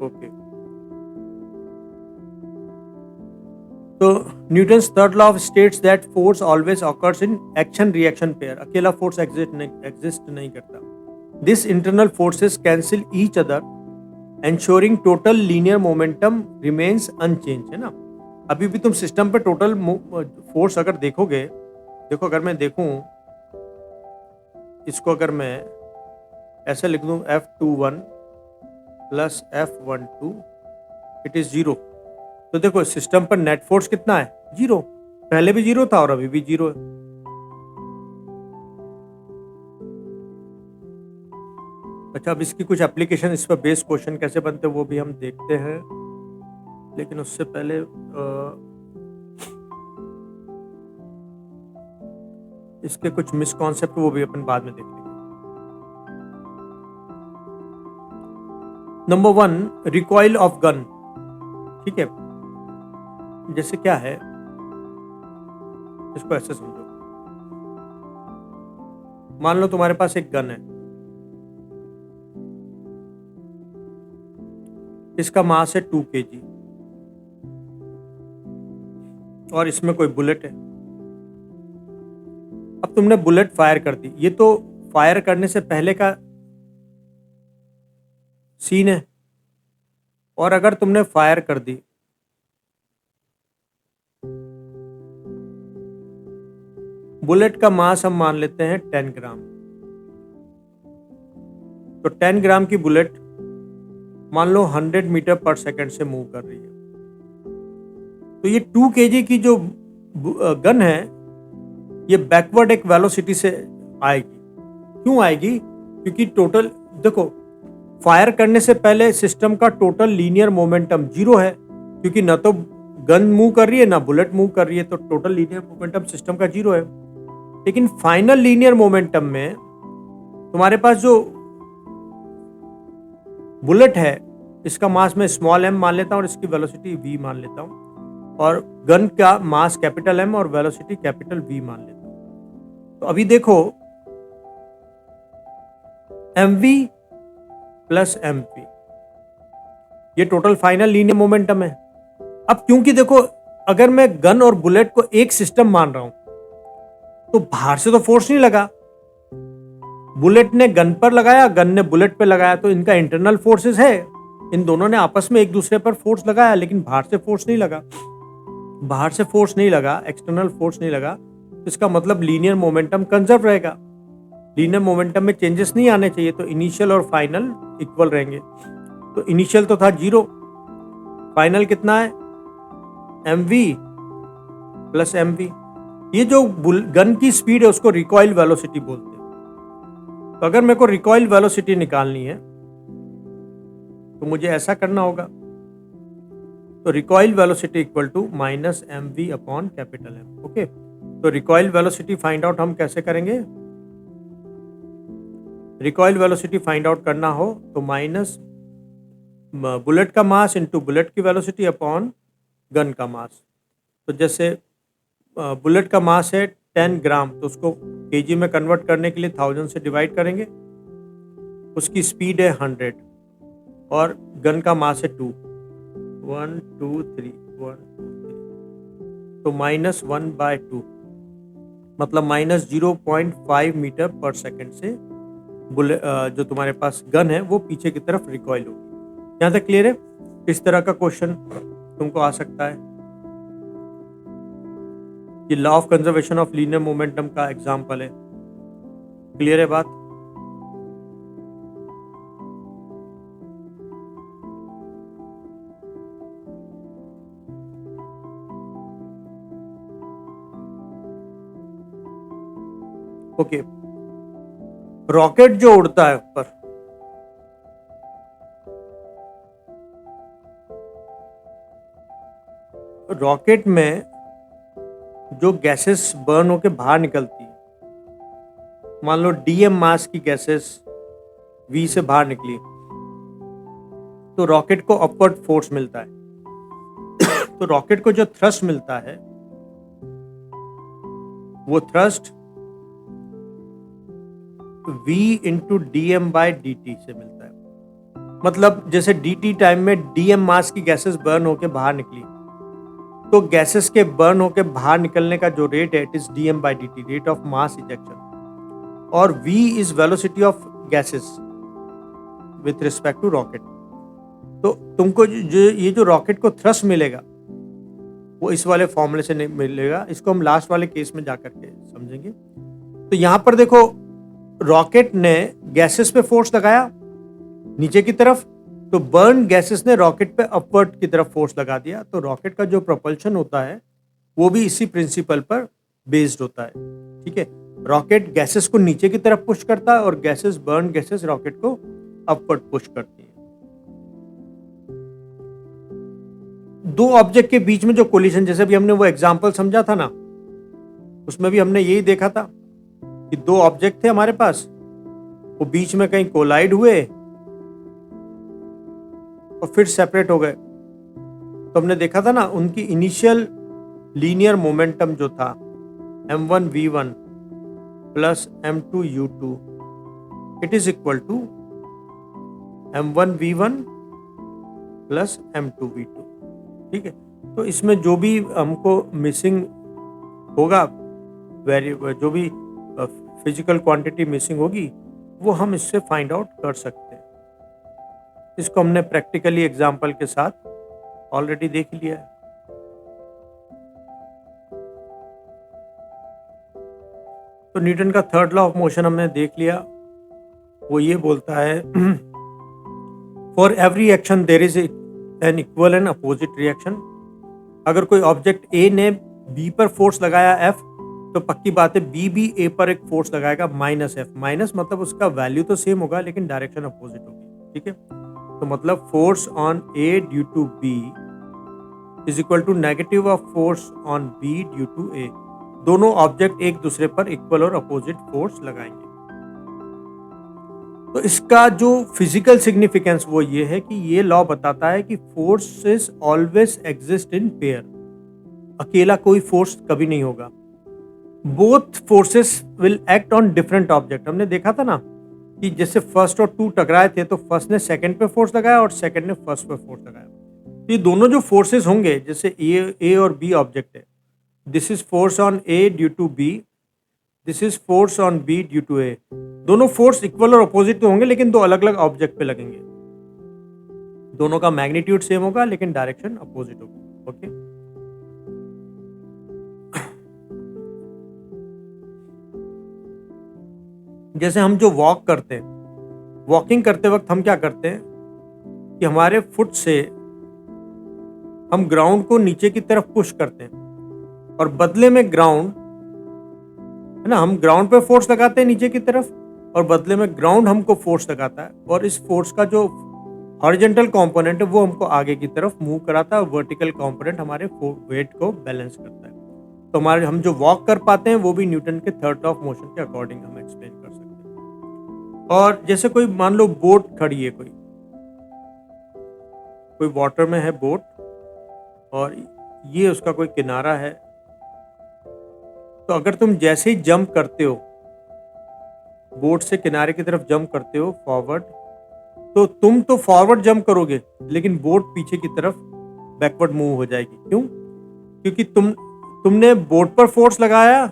ओके। तो Newton's third law states that force always occurs in action reaction pair. अकेला फोर्स एग्जिस्ट नहीं करता। This internal forces cancel each other ensuring total linear momentum remains unchanged, है ना। अभी भी तुम सिस्टम पे टोटल फोर्स अगर देखोगे, देखो अगर मैं देखूं इसको, अगर मैं ऐसे लिख दूं F21 plus F12 it is 0, तो देखो सिस्टम पर नेट फोर्स कितना है? 0। पहले भी 0 था और अभी भी 0 है। अच्छा, अब इसकी कुछ एप्लीकेशन, इस पर बेस्ड क्वेश्चन कैसे बनते हैं वो भी हम देखते हैं, लेकिन उससे पहले इसके कुछ मिसकॉन्सेप्ट वो भी अपन बाद में देख लेंगे। Number 1, recoil of gun. ठीक है, जैसे क्या है, इसको ऐसे समझो। मान लो तुम्हारे पास एक गन है, इसका मास है 2 kg और इसमें कोई बुलेट है। अब तुमने बुलेट फायर कर दी। ये तो फायर करने से पहले का सीन है। और अगर तुमने फायर कर दी, बुलेट का मास हम मान लेते हैं 10 ग्राम, तो 10 ग्राम की बुलेट मान लो 100 मीटर पर सेकंड से मूव कर रही है। तो ये 2 kg की जो गन है, ये बैकवर्ड एक वेलोसिटी से आएगी। क्यों आएगी? क्योंकि टोटल देखो, फायर करने से पहले सिस्टम का टोटल लीनियर मोमेंटम 0 है, क्योंकि ना तो गन मूव कर रही है ना बुलेट मूव कर रही है, तो टोटल लीनियर मोमेंटम सिस्टम का 0 है। लेकिन फाइनल लीनियर मोमेंटम में तुम्हारे पास जो बुलेट है, इसका मास मैं स्मॉल m मान लेता हूं और इसकी वेलोसिटी v मान लेता हूं, और गन का मास कैपिटल M और वेलोसिटी कैपिटल v मान लेता हूं। तो अभी देखो, mv प्लस mp, ये टोटल फाइनल लीनियर मोमेंटम है। अब क्योंकि देखो, अगर मैं गन और बुलेट को एक सिस्टम मान रहा हूं, तो बाहर से तो फोर्स नहीं लगा, बुलेट ने गन पर लगाया, गन ने बुलेट पर लगाया, तो इनका इंटरनल फोर्सेस है। इन दोनों ने आपस में एक दूसरे पर फोर्स लगाया, लेकिन बाहर से फोर्स नहीं लगा। बाहर से फोर्स नहीं लगा, एक्सटर्नल फोर्स नहीं लगा, तो इसका मतलब लीनियर मोमेंटम कंजर्व रहेगा। लीनियर मोमेंटम में चेंजेस नहीं आने चाहिए, तो इनिशियल और फाइनल इक्वल रहेंगे। तो इनिशियल तो था 0, फाइनल कितना है? mv plus mv। ये जो गन की स्पीड है उसको रिकॉइल वेलोसिटी बोलते हैं। तो अगर मेरे को रिकॉइल वेलोसिटी निकालनी है तो मुझे ऐसा करना होगा। तो recoil velocity equal to minus mv upon capital M। Okay, तो रिकॉइल वेलोसिटी फाइंड आउट हम कैसे करेंगे? रिकॉइल वेलोसिटी फाइंड आउट करना हो तो माइनस बुलेट का मास इंटू बुलेट की वेलोसिटी अपॉन गन का मास। तो जैसे बुलेट का मास है 10 ग्राम, तो उसको केजी में कन्वर्ट करने के लिए 1000 से डिवाइड करेंगे। उसकी स्पीड है 100 और गन का मास है 2, 1 2 3 1 2 3, तो -1/2 मतलब -0.5 मीटर पर सेकेंड से जो तुम्हारे पास गन है वो पीछे की तरफ रिकॉइल होगी। यहाँ तक क्लियर है? इस तरह का क्वेश्चन तुमको आ सकता है। ये law of conservation of linear momentum का एग्जांपल है। क्लियर है बात? ओके, रॉकेट जो उड़ता है ऊपर, रॉकेट में जो गैसेस बर्न होके बाहर निकलती है, मान लो डीएम मास की गैसेस वी से बाहर निकली, तो रॉकेट को अपवर्ड फोर्स मिलता है। तो रॉकेट को जो थ्रस्ट मिलता है वो thrust v into d m by d t से मिलता है। मतलब जैसे डी टी टाइम में डीएम मास की गैसेस बर्न होके बाहर निकली, तो गैसेस के बर्न होके बाहर निकलने का जो रेट है it is d m by d t, rate of mass ejection, और v is velocity of gases with respect to rocket. तो तुमको ये जो रॉकेट को थ्रस्ट मिलेगा वो इस वाले फॉर्मूले से नहीं मिलेगा, इसको हम लास्ट वाले केस में जाकर के समझेंगे। तो यहां पर देखो, रॉकेट ने गैसेस पे फोर्स लगाया नीचे की तरफ, तो बर्न गैसेस ने रॉकेट पे अपवर्ड की तरफ फोर्स लगा दिया। तो रॉकेट का जो प्रोपल्शन होता है वो भी इसी प्रिंसिपल पर बेस्ड होता है। ठीक है, रॉकेट गैसेस को नीचे की तरफ पुश करता है और गैसेस बर्न गैसेस रॉकेट को अपवर्ड पुश करती है। दो ऑब्जेक्ट के बीच में जो कोलिजन, जैसे भी हमने वो एग्जांपल समझा था ना, उसमें भी हमने यही देखा था कि दो ऑब्जेक्ट थे हमारे पास, वो बीच में कहीं कोलाइड हुए और फिर सेपरेट हो गए। तो हमने देखा था ना, उनकी इनिशियल लीनियर मोमेंटम जो था m1 v1 plus m2 u2 it is equal to m1 v1 plus m2 v2। ठीक है, तो इसमें जो भी हमको मिसिंग होगा, जो भी फिजिकल क्वांटिटी मिसिंग होगी वो हम इससे फाइंड आउट कर सकते हैं। इसको हमने प्रैक्टिकली एग्जांपल के साथ ऑलरेडी देख लिया है। तो न्यूटन का थर्ड लॉ ऑफ मोशन हमने देख लिया। वो ये बोलता है for every action there is an equal and opposite reaction. अगर कोई ऑब्जेक्ट ए ने बी पर फोर्स लगाया एफ, तो पक्की बात है बी भी ए पर एक फोर्स लगाएगा माइनस एफ। माइनस मतलब उसका वैल्यू तो सेम होगा लेकिन डायरेक्शन अपोजिट होगी। ठीक है, तो मतलब force on A due to B is equal to negative of force on B due to A. दोनों ऑब्जेक्ट एक दूसरे पर इक्वल और अपोजिट फोर्स लगाएंगे। तो इसका जो फिजिकल सिग्निफिकेंस वो ये है कि ये लॉ बताता है कि forces always exist in pair. अकेला कोई फोर्स कभी नहीं होगा। Both forces will act on different object. हमने देखा था ना कि जैसे फर्स्ट और टू टकराए थे तो फर्स्ट ने सेकंड पे फोर्स लगाया और सेकंड ने फर्स्ट पे फोर्स लगाया। तो ये दोनों जो फोर्सेस होंगे, जैसे ए और बी ऑब्जेक्ट है, this is force on A due to B, this is force on B due to A. दोनों फोर्स इक्वल और अपोजिट तो होंगे लेकिन दो अलग अलग ऑब्जेक्ट पे लगेंगे। दोनों का मैग्नीट्यूड सेम होगा लेकिन डायरेक्शन अपोजिट होगी। ओके, जैसे हम जो वॉक करते हैं, वॉकिंग करते वक्त हम क्या करते हैं कि हमारे फुट से हम ग्राउंड को नीचे की तरफ पुश करते हैं और बदले में ग्राउंड है ना, हम ग्राउंड पे फोर्स लगाते हैं नीचे की तरफ और बदले में ग्राउंड हमको फोर्स लगाता है। और इस फोर्स का जो हॉरिजॉन्टल कंपोनेंट है वो हमको आगे की तरफ मूव कराता है और वर्टिकल कंपोनेंट हमारे वेट को बैलेंस करता है। तो हमारे हम जो वॉक कर पाते हैं वो भी न्यूटन के थर्ड लॉ ऑफ मोशन के अकॉर्डिंग हम एक्सप्लेन कर सकते हैं। और जैसे कोई मान लो बोट खड़ी है कोई, कोई वाटर में है बोट और ये उसका कोई किनारा है, तो अगर तुम जैसे ही जंप करते हो, बोट से किनारे की तरफ जंप करते हो फॉरवर्ड, तो तुम तो फॉरवर्ड जंप करोगे लेकिन बोट पीछे की तरफ बैकवर्ड मूव हो जाएगी। क्यों? क्योंकि तुमने बोट पर फोर्स लगाया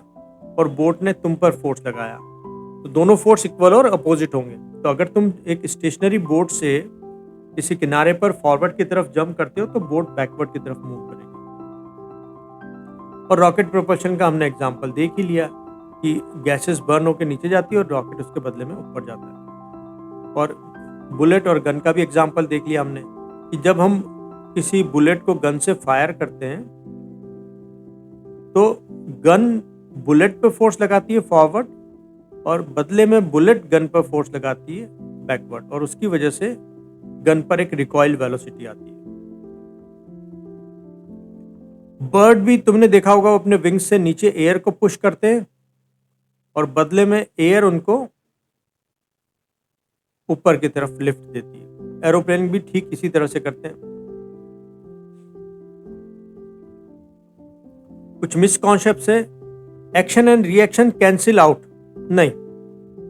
और बोट ने तुम पर फोर्स लगाया, तो दोनों फोर्स इक्वल और अपोजिट होंगे। तो अगर तुम एक स्टेशनरी बोट से किसी किनारे पर फॉरवर्ड की तरफ जंप करते हो तो बोट बैकवर्ड की तरफ मूव करेगी। और रॉकेट प्रोपल्शन का हमने एग्जांपल देख ही लिया कि गैसेस बर्न होकर नीचे जाती है और रॉकेट उसके बदले में ऊपर जाता है। और बुलेट और गन का भी एग्जांपल देख लिया हमने कि जब हम किसी बुलेट को गन से फायर करते हैं तो गन बुलेट पे फोर्स लगाती है फॉरवर्ड और बदले में बुलेट गन पर फोर्स लगाती है बैकवर्ड, और उसकी वजह से गन पर एक रिकॉइल वेलोसिटी आती है। बर्ड भी तुमने देखा होगा, वो अपने विंग्स से नीचे एयर को पुश करते हैं और बदले में एयर उनको ऊपर की तरफ लिफ्ट देती है। एरोप्लेन भी ठीक इसी तरह से करते हैं। कुछ मिसकॉन्सेप्ट्स है, action and reaction cancel out, नहीं,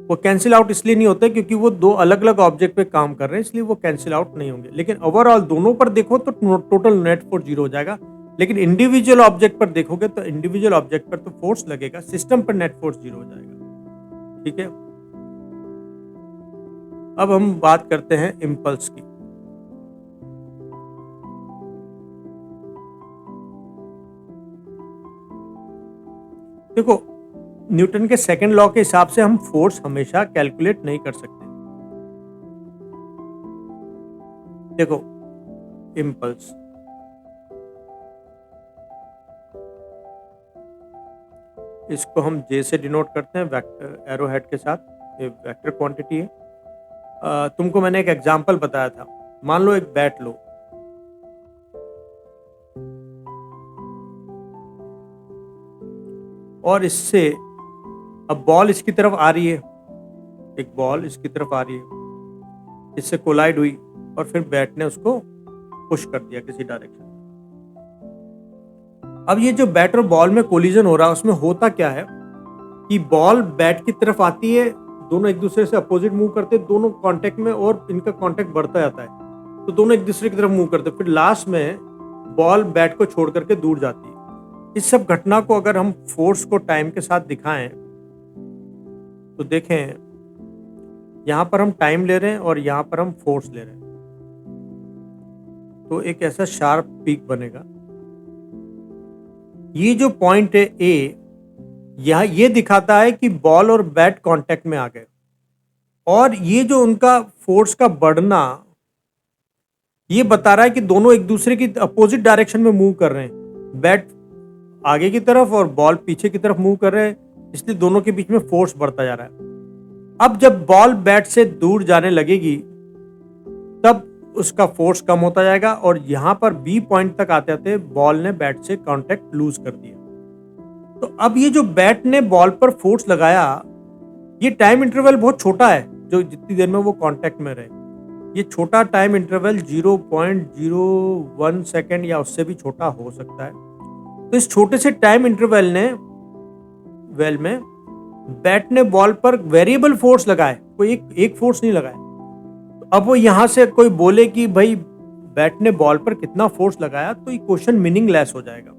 वो कैंसिल आउट इसलिए नहीं होते क्योंकि वो दो अलग अलग ऑब्जेक्ट पे काम कर रहे हैं, इसलिए वो कैंसिल आउट नहीं होंगे। लेकिन ओवरऑल दोनों पर देखो तो टोटल नेट फोर्स 0 हो जाएगा। लेकिन इंडिविजुअल ऑब्जेक्ट पर देखोगे तो इंडिविजुअल ऑब्जेक्ट पर तो फोर्स लगेगा, सिस्टम पर नेट फोर्स 0 हो जाएगा। ठीक है, अब हम बात करते हैं इम्पल्स की। देखो, न्यूटन के सेकंड लॉ के हिसाब से हम फोर्स हमेशा कैलकुलेट नहीं कर सकते। देखो, इम्पल्स, इसको हम जे से डिनोट करते हैं वेक्टर एरो हेड के साथ, ये वेक्टर क्वांटिटी है। तुमको मैंने एक एग्जांपल बताया था, मान लो एक बैट लो, और इससे अब बॉल इसकी तरफ आ रही है, एक बॉल इसकी तरफ आ रही है, इससे कोलाइड हुई और फिर बैट ने उसको पुश कर दिया किसी डायरेक्शन में। अब ये जो बैट और बॉल में कोलिजन हो रहा है, उसमें होता क्या है कि बॉल बैट की तरफ आती है, दोनों एक दूसरे से अपोजिट मूव करते हैं, दोनों कांटेक्ट में, और इनका कांटेक्ट बढ़ता जाता है, तो दोनों एक दूसरे की तरफ मूव करते हैं। फिर लास्ट में बॉल बैट को छोड़ करके दूर जाती है। इस सब घटना को अगर हम फोर्स को टाइम के साथ दिखाएं तो देखें, यहां पर हम टाइम ले रहे हैं और यहां पर हम फोर्स ले रहे हैं, तो एक ऐसा शार्प पीक बनेगा। ये जो पॉइंट है ए, यहां ये दिखाता है कि बॉल और बैट कांटेक्ट में आ गए, और ये जो उनका फोर्स का बढ़ना, ये बता रहा है कि दोनों एक दूसरे की अपोजिट डायरेक्शन में मूव कर रहे हैं। बैट आगे की तरफ और बॉल पीछे की तरफ मूव कर रहे हैं, इसलिए दोनों के बीच में फोर्स बढ़ता जा रहा है। अब जब बॉल बैट से दूर जाने लगेगी तब उसका फोर्स कम होता जाएगा, और यहां पर बी पॉइंट तक आते आते बॉल ने बैट से कांटेक्ट लूज कर दिया। तो अब ये जो बैट ने बॉल पर फोर्स लगाया, ये टाइम इंटरवल बहुत छोटा है, जो जितनी देर में वो कांटेक्ट में रहे, ये छोटा टाइम इंटरवल 0.01 सेकेंड या उससे भी छोटा हो सकता है। तो इस छोटे से टाइम इंटरवल में बैट ने बॉल पर वेरिएबल फोर्स लगाए, कोई एक फोर्स नहीं लगाया। तो अब वो यहां से कोई बोले कि भाई बैट ने बॉल पर कितना फोर्स लगाया, तो ये क्वेश्चन मीनिंगलेस हो जाएगा।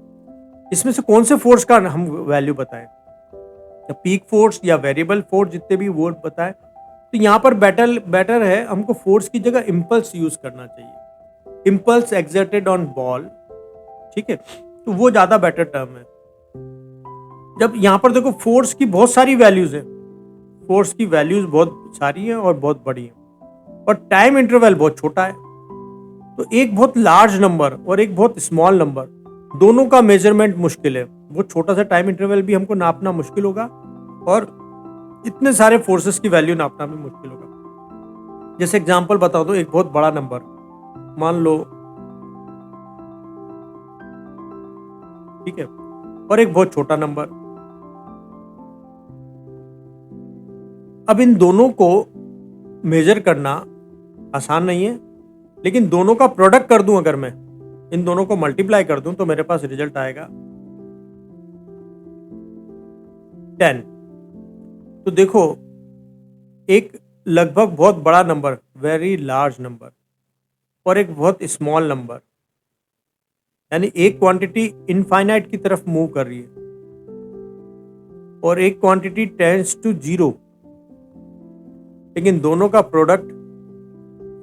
इसमें से कौन से फोर्स का हम वैल्यू बताएं, तो पीक फोर्स या वेरिएबल फोर्स, जितने भी वो बताएं। तो यहाँ पर बेटर है हमको फोर्स की जगह इम्पल्स यूज करना चाहिए, इम्पल्स एक्सर्टेड ऑन बॉल। ठीक है, तो वो ज्यादा बेटर टर्म है। जब यहां पर देखो फोर्स की बहुत सारी वैल्यूज है, फोर्स की वैल्यूज बहुत सारी हैं और बहुत बड़ी हैं, और टाइम इंटरवल बहुत छोटा है। तो एक बहुत लार्ज नंबर और एक बहुत स्मॉल नंबर, दोनों का मेजरमेंट मुश्किल है। बहुत छोटा सा टाइम इंटरवल भी हमको नापना मुश्किल होगा, और इतने सारे फोर्सेस की वैल्यू नापना भी मुश्किल होगा। जैसे एग्जांपल बताओ तो एक बहुत बड़ा नंबर मान लो, ठीक है, और एक बहुत छोटा नंबर। अब इन दोनों को मेजर करना आसान नहीं है, लेकिन दोनों का प्रोडक्ट कर दूं, अगर मैं इन दोनों को मल्टीप्लाई कर दूं तो मेरे पास रिजल्ट आएगा 10। तो देखो, एक लगभग बहुत बड़ा नंबर, वेरी लार्ज नंबर, और एक बहुत स्मॉल नंबर, यानी एक क्वांटिटी इनफाइनाइट की तरफ मूव कर रही है और एक क्वांटिटी टेंड्स टू जीरो, लेकिन दोनों का प्रोडक्ट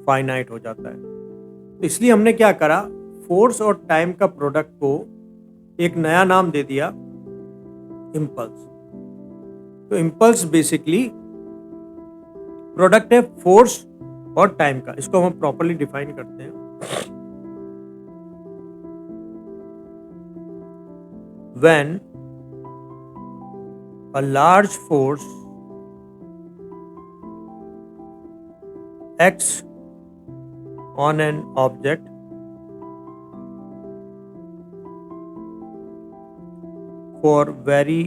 फाइनाइट हो जाता है। तो इसलिए हमने क्या करा, फोर्स और टाइम का प्रोडक्ट को एक नया नाम दे दिया, इम्पल्स। तो इम्पल्स बेसिकली प्रोडक्ट है फोर्स और टाइम का। इसको हम प्रॉपर्ली डिफाइन करते हैं। When a large force acts on an object for very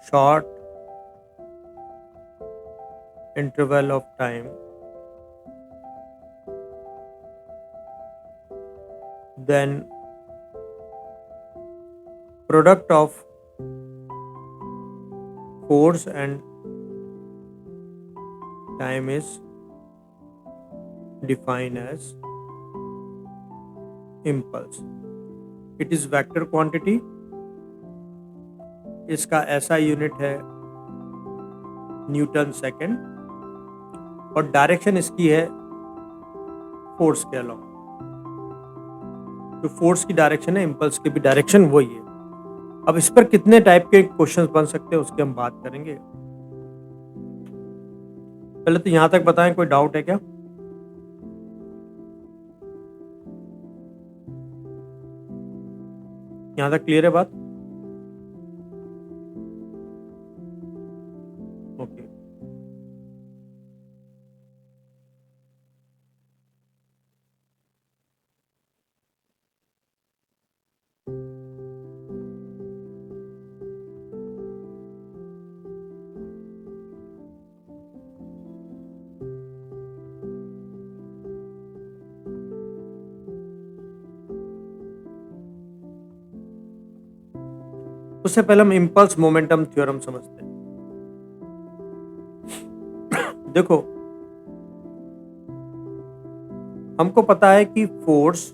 short interval of time, then product of force and time is defined as impulse. It is vector quantity. इसका SI unit है Newton second, और direction इसकी है force के अलावा। जो force की direction है, इम्पल्स की भी डायरेक्शन वही है। अब इस पर कितने टाइप के क्वेश्चंस बन सकते हैं उसकी हम बात करेंगे। पहले तो यहां तक बताएं, कोई डाउट है क्या? यहां तक क्लियर है बात? ओके। उससे पहले हम इम्पल्स मोमेंटम थ्योरम समझते हैं। देखो, हमको पता है कि फोर्स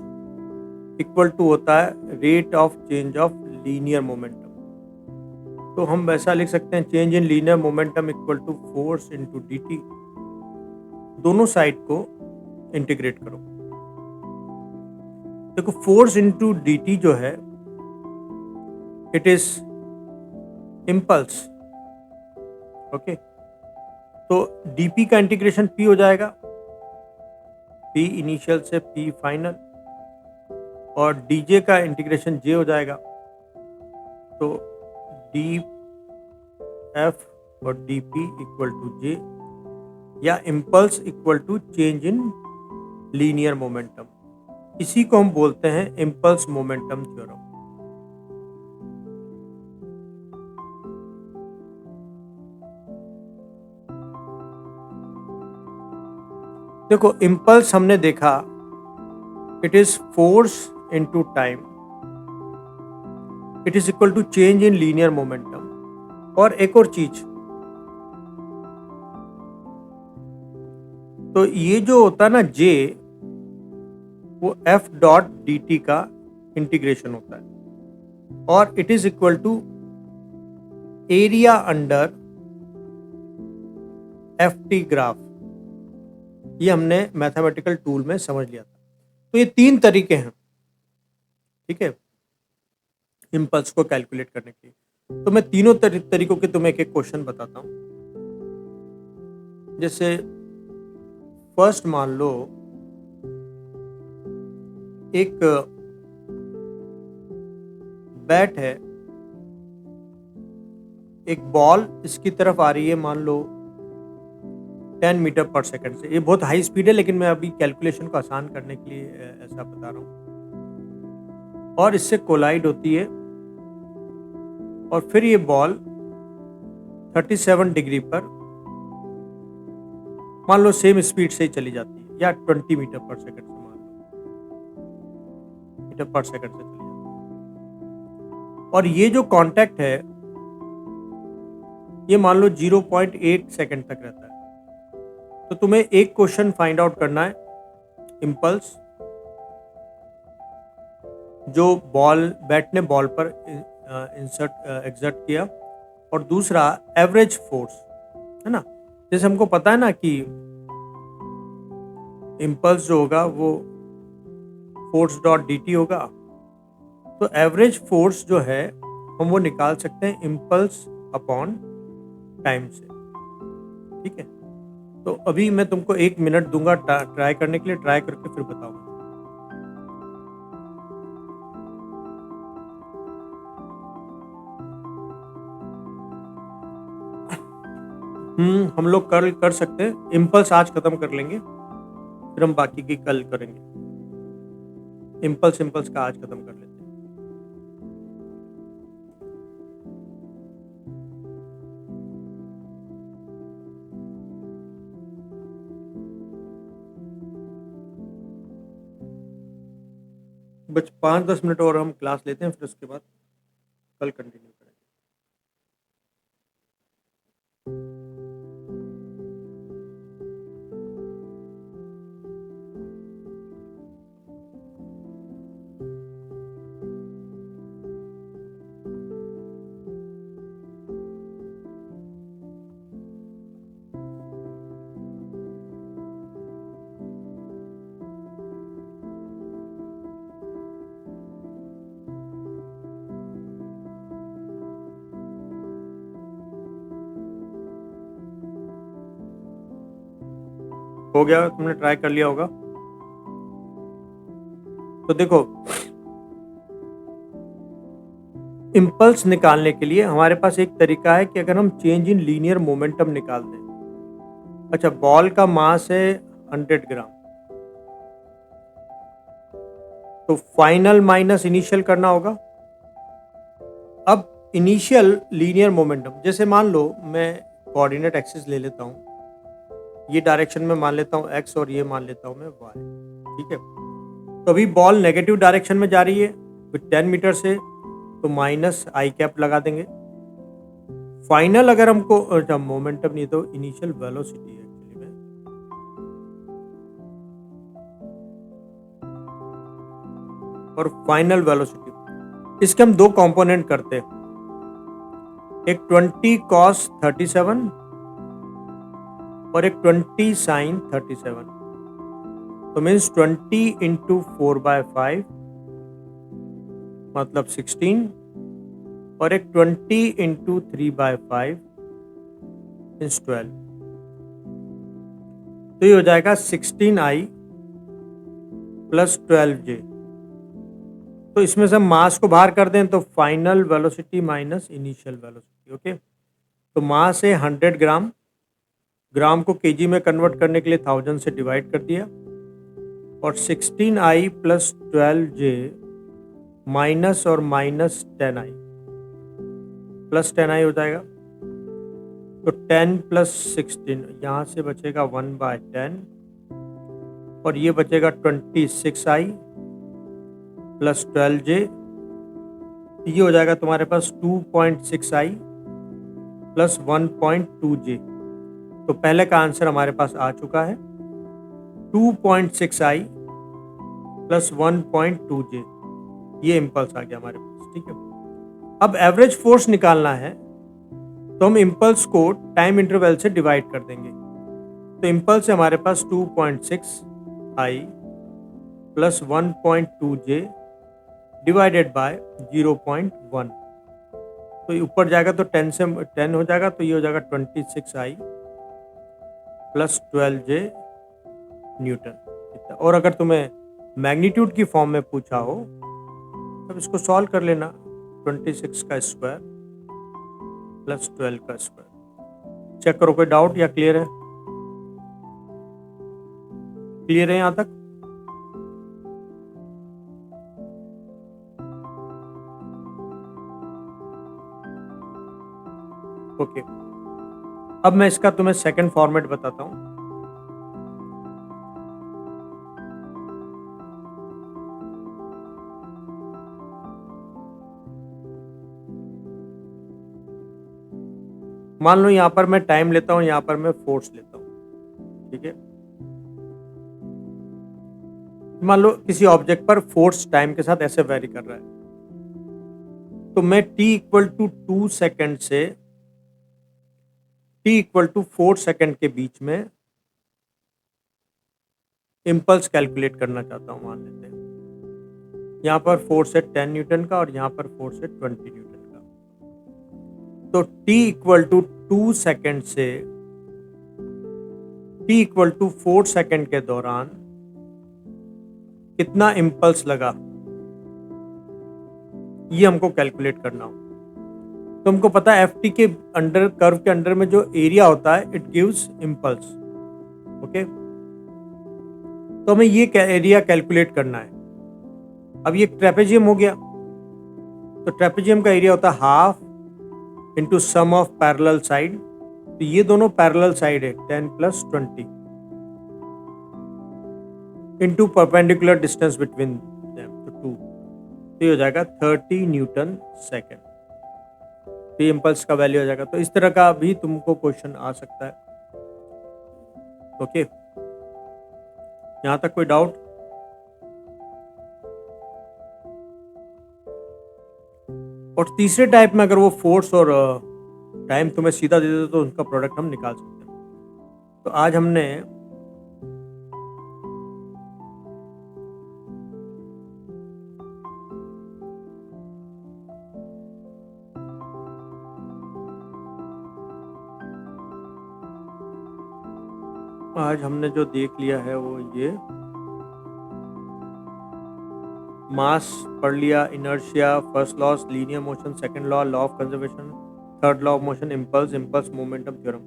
इक्वल टू होता है rate of change of linear momentum. तो हम वैसा लिख सकते हैं, change in linear momentum equal to force into dt। दोनों साइड को इंटीग्रेट करो। देखो, फोर्स इनटू dt जो है, इट इज इम्पल्स। ओके, तो dp का इंटीग्रेशन p हो जाएगा, p इनिशियल से p फाइनल, और dj का इंटीग्रेशन j हो जाएगा। तो df और dp इक्वल टू j, या impulse equal to change in linear momentum. इसी को हम बोलते हैं इम्पल्स मोमेंटम थ्योरम। देखो, इम्पल्स हमने देखा, it is force into time, it is equal to change in linear momentum. और एक और चीज, तो ये जो होता है ना J, वो F डॉट dt का इंटीग्रेशन होता है, और it is equal to area under FT graph. ये हमने मैथमेटिकल टूल में समझ लिया था। तो ये तीन तरीके हैं, ठीक है, इम्पल्स को कैलकुलेट करने के लिए। तो मैं तीनों तरीकों के तुम्हें एक एक क्वेश्चन बताता हूं। जैसे फर्स्ट मान लो, एक बैट है, एक बॉल इसकी तरफ आ रही है, मान लो 10 मीटर पर सेकंड से। ये बहुत हाई स्पीड है, लेकिन मैं अभी कैलकुलेशन को आसान करने के लिए ऐसा बता रहा हूं। और इससे कोलाइड होती है, और फिर ये बॉल 37 डिग्री पर मान लो सेम स्पीड से ही चली जाती है, या 20 मीटर पर सेकंड से, मान लो मीटर पर सेकंड से चली जाती है। और ये जो कांटेक्ट है ये मान लो 0.8 सेकंड तक रहता है। तो तुम्हें एक क्वेश्चन फाइंड आउट करना है, इम्पल्स जो बैट ने बॉल पर एग्जर्ट किया, और दूसरा एवरेज फोर्स, है ना। जैसे हमको पता है ना कि इम्पल्स जो होगा वो फोर्स डॉट dt होगा, तो एवरेज फोर्स जो है हम वो निकाल सकते हैं इम्पल्स अपॉन टाइम से। ठीक है, तो अभी मैं तुमको 1 मिनट दूंगा ट्राई करने के लिए, ट्राई करके फिर बताऊंगा। हम लोग कल कर सकते हैं, इम्पल्स आज खत्म कर लेंगे, फिर हम बाकी की कल करेंगे। इम्पल्स का आज खत्म कर लेते हैं। बस 5-10 मिनट और हम क्लास लेते हैं, फिर उसके बाद कल कंटिन्यू करेंगे। हो गया, तुमने ट्राई कर लिया होगा। तो देखो, इम्पल्स निकालने के लिए हमारे पास एक तरीका है कि अगर हम चेंज इन लीनियर मोमेंटम निकाल दें। अच्छा, बॉल का मास है 100 ग्राम, तो फाइनल माइनस इनिशियल करना होगा। अब इनिशियल लीनियर मोमेंटम, जैसे मान लो मैं कोऑर्डिनेट एक्सिस ले लेता हूँ, ये डायरेक्शन में मान लेता हूँ x और ये मान लेता हूँ मैं y। ठीक है, तो अभी बॉल नेगेटिव डायरेक्शन में जा रही है विथ 10 मीटर से, तो माइनस आई कैप लगा देंगे। फाइनल अगर हमको जब मोमेंटम नहीं तो इनिशियल वेलोसिटी है एक्चुअली में, और फाइनल वेलोसिटी, इसके हम दो कंपोनेंट करते हैं, एक 20 cos 37 और एक 20 sin 37। तो मीन्स 20 इंटू 4/5 मतलब 16, और एक 20 इंटू 3/5 मीन्स 12। तो ये हो जाएगा 16i प्लस 12j। तो इसमें से हम मास को बाहर कर दें तो final velocity minus initial velocity. Okay, तो मास है 100 ग्राम, ग्राम को केजी में कन्वर्ट करने के लिए 1000 से डिवाइड कर दिया, और 16i प्लस 12j माइनस और माइनस 10i प्लस 10i हो जाएगा। तो 10 प्लस 16, यहाँ से बचेगा 1/10, और ये बचेगा 26i प्लस 12j, ये हो जाएगा तुम्हारे पास 2.6i प्लस 1.2j। तो पहले का आंसर हमारे पास आ चुका है 2.6i प्लस 1.2j, ये इम्पल्स आ गया हमारे पास। ठीक है, अब एवरेज फोर्स निकालना है, तो हम इम्पल्स को टाइम इंटरवल से डिवाइड कर देंगे। तो इम्पल्स है हमारे पास 2.6i plus 1.2j divided by 0.1। तो ऊपर जाएगा तो 10 से 10 हो जाएगा, तो ये हो जाएगा 26i प्लस 12j न्यूटन। और अगर तुम्हें मैग्नीट्यूड की फॉर्म में पूछा हो तब इसको सॉल्व कर लेना, 26 का स्क्वायर प्लस 12 का स्क्वायर। चेक करो कोई डाउट या क्लियर है? क्लियर है यहाँ तक? ओके, अब मैं इसका तुम्हें सेकंड फॉर्मेट बताता हूँ। मान लो यहाँ पर मैं टाइम लेता हूँ, यहाँ पर मैं फोर्स लेता हूँ, ठीक है। मान लो किसी ऑब्जेक्ट पर फोर्स टाइम के साथ ऐसे वेरी कर रहा है, तो मैं t इक्वल टू 2 सेकेंड से t इक्वल टू 4 सेकेंड के बीच में इम्पल्स कैलकुलेट करना चाहता हूँ। मान लेते हैं यहाँ पर फोर्स है 10 न्यूटन का और यहाँ पर फोर्स है 20 न्यूटन का। तो t इक्वल टू 2 सेकेंड से t इक्वल टू 4 सेकेंड के दौरान कितना इम्पल्स लगा, ये हमको कैलकुलेट करना हो। तो हमको पता है ft के अंडर, कर्व के अंडर में जो एरिया होता है इट गिव्स इम्पल्स, ओके। तो हमें ये एरिया कैलकुलेट करना है। अब ये ट्रेपेजियम हो गया, तो ट्रेपेजियम का एरिया होता है half into sum of parallel side. तो ये दोनों पैरेलल साइड है 10 plus 20 into perpendicular distance between them, तो 2। तो ये हो जाएगा 30 न्यूटन सेकेंड। तो ये इम्पल्स का वैल्यू हो जाएगा। तो इस तरह का भी तुमको क्वेश्चन आ सकता है, ओके। यहाँ तक कोई डाउट? और तीसरे टाइप में अगर वो फोर्स और टाइम तुम्हें सीधा दे दे तो उनका प्रोडक्ट हम निकाल सकते हैं। तो आज हमने जो देख लिया है वो ये मास पढ़ लिया, inertia, first law, linear motion, second law, law of conservation, third law of motion, impulse momentum theorem,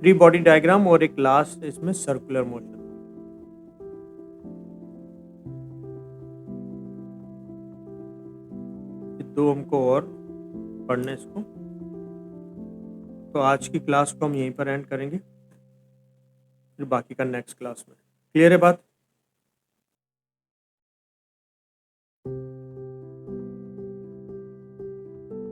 free body diagram और एक लास्ट इसमें सर्कुलर मोशन। दो हमको और पढ़ने इसको। तो आज की क्लास को हम यहीं पर एंड करेंगे, फिर बाकी का नेक्स्ट क्लास में। क्लियर है बात?